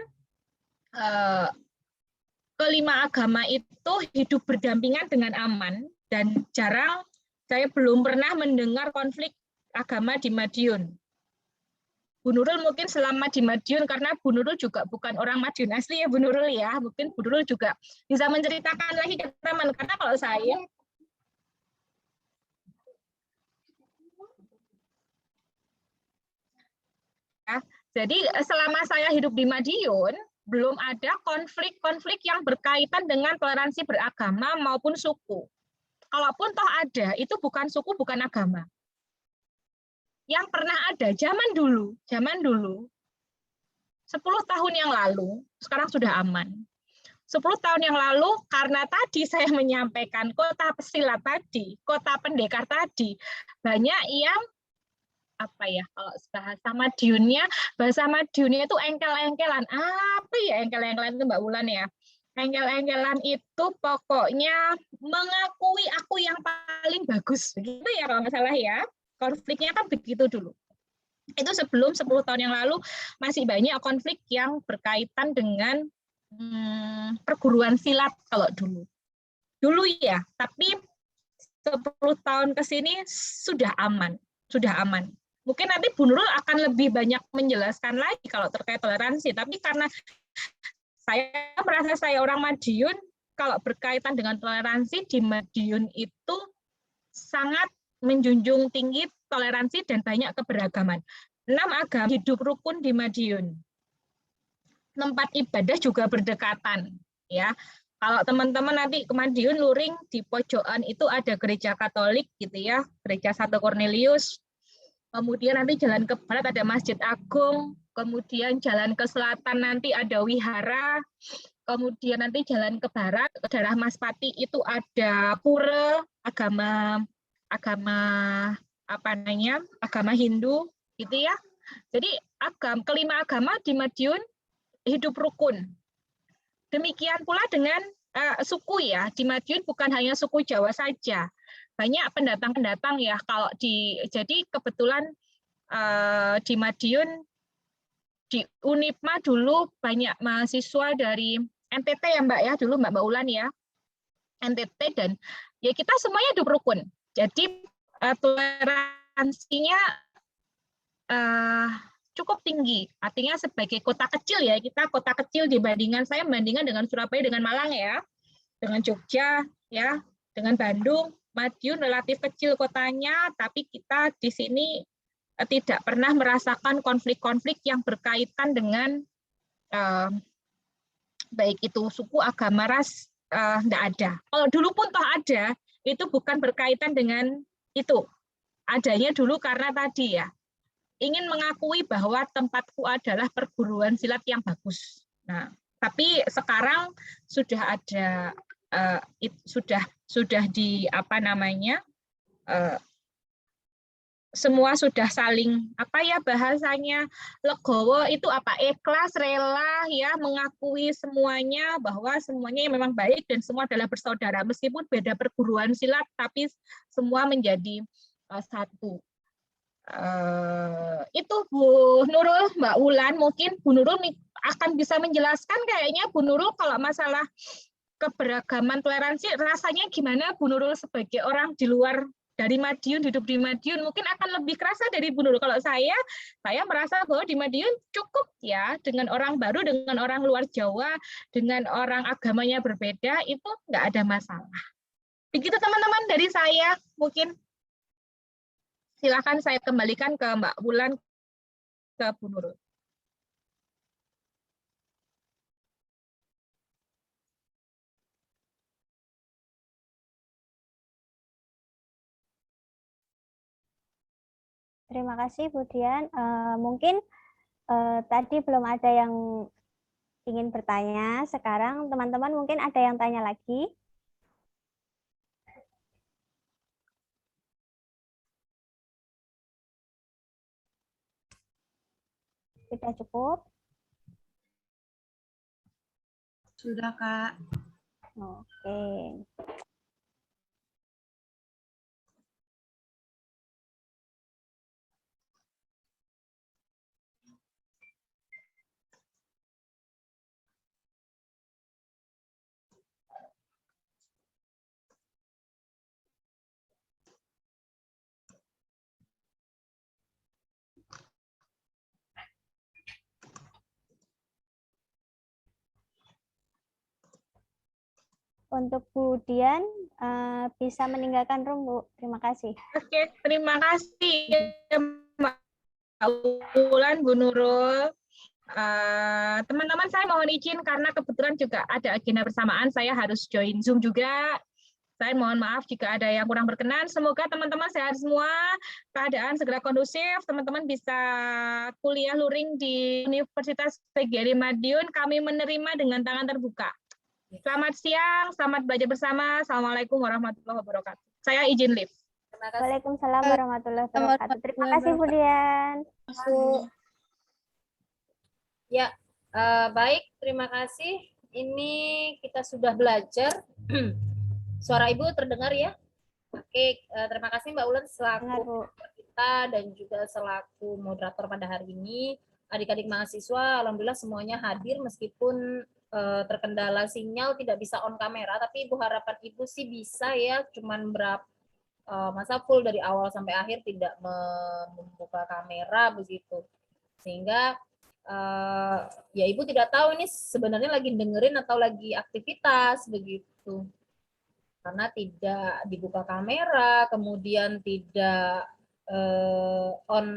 kelima agama itu hidup berdampingan dengan aman dan jarang, saya belum pernah mendengar konflik agama di Madiun. Bu Nurul mungkin selama di Madiun, karena Bu Nurul juga bukan orang Madiun asli ya Bu Nurul ya, mungkin Bu Nurul juga bisa menceritakan lagi ke teman, karena kalau saya jadi selama saya hidup di Madiun, belum ada konflik-konflik yang berkaitan dengan toleransi beragama maupun suku. Kalaupun toh ada, itu bukan suku, bukan agama. Yang pernah ada zaman dulu, 10 tahun yang lalu, sekarang sudah aman. 10 tahun yang lalu, karena tadi saya menyampaikan kota pesilat tadi, kota pendekar tadi, banyak yang apa ya, kalau bahasa Madiunnya itu engkel-engkelan. Apa ya engkel-engkelan itu Mbak Wulan ya? Engkel-engkelan itu pokoknya mengakui aku yang paling bagus. Begitu ya kalau nggak salah ya. Konfliknya kan begitu dulu. Itu sebelum 10 tahun yang lalu masih banyak konflik yang berkaitan dengan perguruan silat kalau dulu. Dulu ya, tapi 10 tahun ke sini sudah aman, sudah aman. Mungkin nanti Bu Nurul akan lebih banyak menjelaskan lagi kalau terkait toleransi, tapi karena saya merasa saya orang Madiun, kalau berkaitan dengan toleransi di Madiun itu sangat menjunjung tinggi toleransi dan banyak keberagaman. 6 agama hidup rukun di Madiun. Tempat ibadah juga berdekatan, ya. Kalau teman-teman nanti ke Madiun luring di pojokan itu ada gereja Katolik gitu ya, gereja Santo Cornelius. Kemudian nanti jalan ke barat ada Masjid Agung, kemudian jalan ke selatan nanti ada wihara, kemudian nanti jalan ke barat ke daerah Maspati itu ada pura agama agama Hindu gitu ya. Jadi kelima agama di Madiun hidup rukun. Demikian pula dengan suku ya, di Madiun bukan hanya suku Jawa saja, banyak pendatang-pendatang ya. Jadi kebetulan di Madiun di Unipma dulu banyak mahasiswa dari NTT ya Mbak ya, dulu Mbak Ulan ya, NTT, dan ya kita semuanya hidup rukun. Jadi toleransinya cukup tinggi. Artinya sebagai kota kecil ya, kita kota kecil saya membandingkan dengan Surabaya, dengan Malang ya, dengan Jogja ya, dengan Bandung. Madiun relatif kecil kotanya, tapi kita di sini tidak pernah merasakan konflik-konflik yang berkaitan dengan baik itu suku, agama, ras, tidak ada. Kalau dulu pun toh ada, itu bukan berkaitan dengan itu. Adanya dulu karena tadi ya, ingin mengakui bahwa tempatku adalah perguruan silat yang bagus. Nah, tapi sekarang sudah ada sudah di semua sudah saling bahasanya legowo itu ikhlas, rela ya, mengakui semuanya bahwa semuanya memang baik dan semua adalah bersaudara meskipun beda perguruan silat tapi semua menjadi satu. Itu Bu Nurul, Mbak Ulan, mungkin Bu Nurul akan bisa menjelaskan kayaknya Bu Nurul kalau masalah keberagaman toleransi rasanya gimana Bu Nurul sebagai orang di luar dari Madiun, hidup di Madiun mungkin akan lebih kerasa dari Bu Nurul. Kalau saya merasa bahwa di Madiun cukup ya, dengan orang baru, dengan orang luar Jawa, dengan orang agamanya berbeda itu nggak ada masalah. Begitu teman-teman dari saya mungkin. Silakan saya kembalikan ke Mbak Wulan, ke Bu Nurul. Terima kasih Bu Dian. Mungkin tadi belum ada yang ingin bertanya. Sekarang teman-teman mungkin ada yang tanya lagi. Sudah cukup? Sudah, Kak. Oke. Untuk Bu Dian bisa meninggalkan room, Bu. Terima kasih. Oke, terima kasih Mbak Wulan, Bu Nurul. Teman-teman saya mohon izin karena kebetulan juga ada agenda bersamaan, saya harus join Zoom juga. Saya mohon maaf jika ada yang kurang berkenan. Semoga teman-teman sehat semua, keadaan segera kondusif, teman-teman bisa kuliah luring di Universitas PGRI Madiun. Kami menerima dengan tangan terbuka. Selamat siang, selamat belajar bersama. Assalamualaikum warahmatullahi wabarakatuh. Saya izin live. Waalaikumsalam warahmatullahi wabarakatuh. Terima kasih Bu Dian. Ya, baik, terima kasih. Ini kita sudah belajar. Suara Ibu terdengar ya? Oke, terima kasih Mbak Ulan selaku kita kita dan juga selaku moderator pada hari ini. Adik-adik mahasiswa, alhamdulillah semuanya hadir meskipun terkendala sinyal, tidak bisa on kamera, tapi Ibu harapan Ibu sih bisa ya, cuman masa full dari awal sampai akhir tidak membuka kamera begitu. Sehingga ya Ibu tidak tahu ini sebenarnya lagi dengerin atau lagi aktivitas begitu. Karena tidak dibuka kamera, kemudian tidak on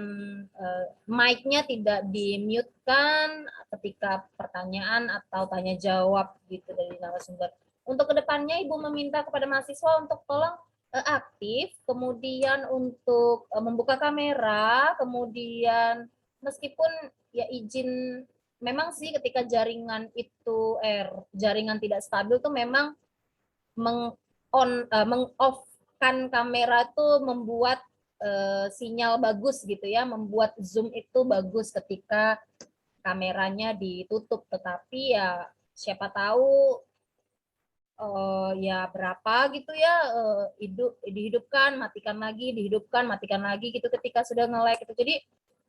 mic-nya tidak di-mute-kan ketika pertanyaan atau tanya jawab gitu dari narasumber. Untuk kedepannya Ibu meminta kepada mahasiswa untuk tolong aktif, kemudian untuk membuka kamera, kemudian meskipun ya izin, memang sih ketika jaringan itu jaringan tidak stabil tuh memang meng-off-kan kamera tuh membuat sinyal bagus gitu ya, membuat zoom itu bagus ketika kameranya ditutup, tetapi ya siapa tahu ya berapa gitu ya, dihidupkan, matikan lagi, dihidupkan, matikan lagi gitu ketika sudah nge-lag gitu. Jadi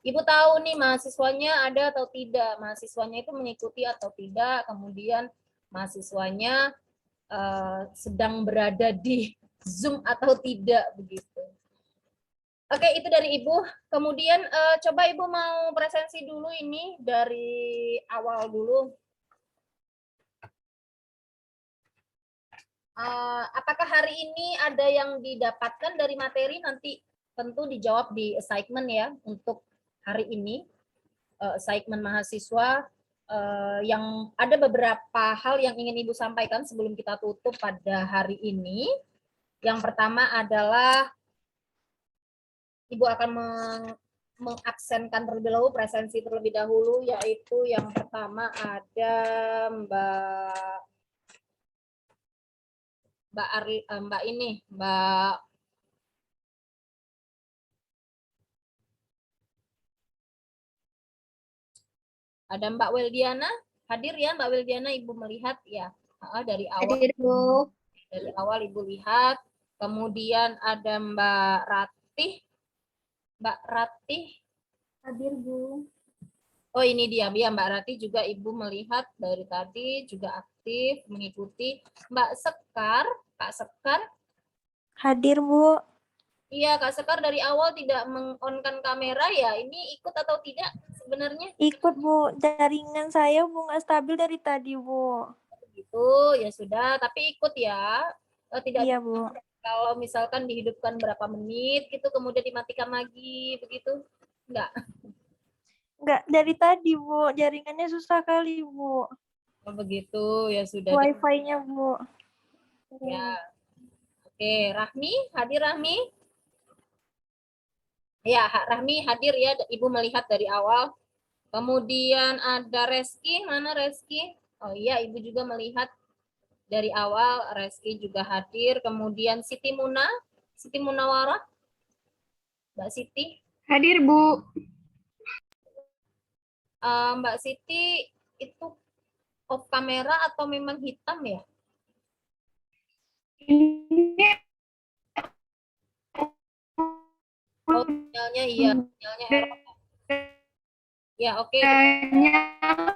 Ibu tahu nih mahasiswanya ada atau tidak, mahasiswanya itu mengikuti atau tidak, kemudian mahasiswanya sedang berada di Zoom atau tidak begitu. Oke, itu dari Ibu. Kemudian coba Ibu mau presensi dulu ini dari awal dulu. Apakah hari ini ada yang didapatkan dari materi? Nanti tentu dijawab di assignment ya untuk hari ini. Assignment mahasiswa yang ada beberapa hal yang ingin Ibu sampaikan sebelum kita tutup pada hari ini. Yang pertama adalah Ibu akan mengabsenkan terlebih dahulu, presensi terlebih dahulu, yaitu yang pertama ada Mbak ada Mbak Weldiana, hadir ya Mbak Weldiana, Ibu melihat ya dari awal. Hadir, Bu. Dari awal Ibu lihat. Kemudian ada Mbak Ratih. Mbak Ratih. Hadir, Bu. Oh ini dia, ya Mbak Ratih juga Ibu melihat dari tadi juga aktif mengikuti. Mbak Sekar, Kak Sekar. Hadir, Bu. Iya, Kak Sekar dari awal tidak meng-on-kan kamera ya. Ini ikut atau tidak sebenarnya? Ikut, Bu. Jaringan saya, Bu, nggak stabil dari tadi, Bu. Gitu, ya sudah. Tapi ikut ya. Tidak. Iya, Bu. Kalau misalkan dihidupkan berapa menit gitu, kemudian dimatikan lagi, begitu? Enggak? Nggak dari tadi, Bu. Jaringannya susah kali, Bu. Oh, begitu, ya sudah. Wi-Fi-nya, Bu. Ya. Oke, Rahmi, hadir Rahmi? Ya, Rahmi hadir ya, Ibu melihat dari awal. Kemudian ada Reski, mana Reski? Oh iya, Ibu juga melihat dari awal, Reski juga hadir. Kemudian Siti Munawara, Mbak Siti. Hadir, Bu. Mbak Siti itu off kamera atau memang hitam ya? Ini Oh, sinyalnya iya, sinyalnya error. Ya, oke. nyala,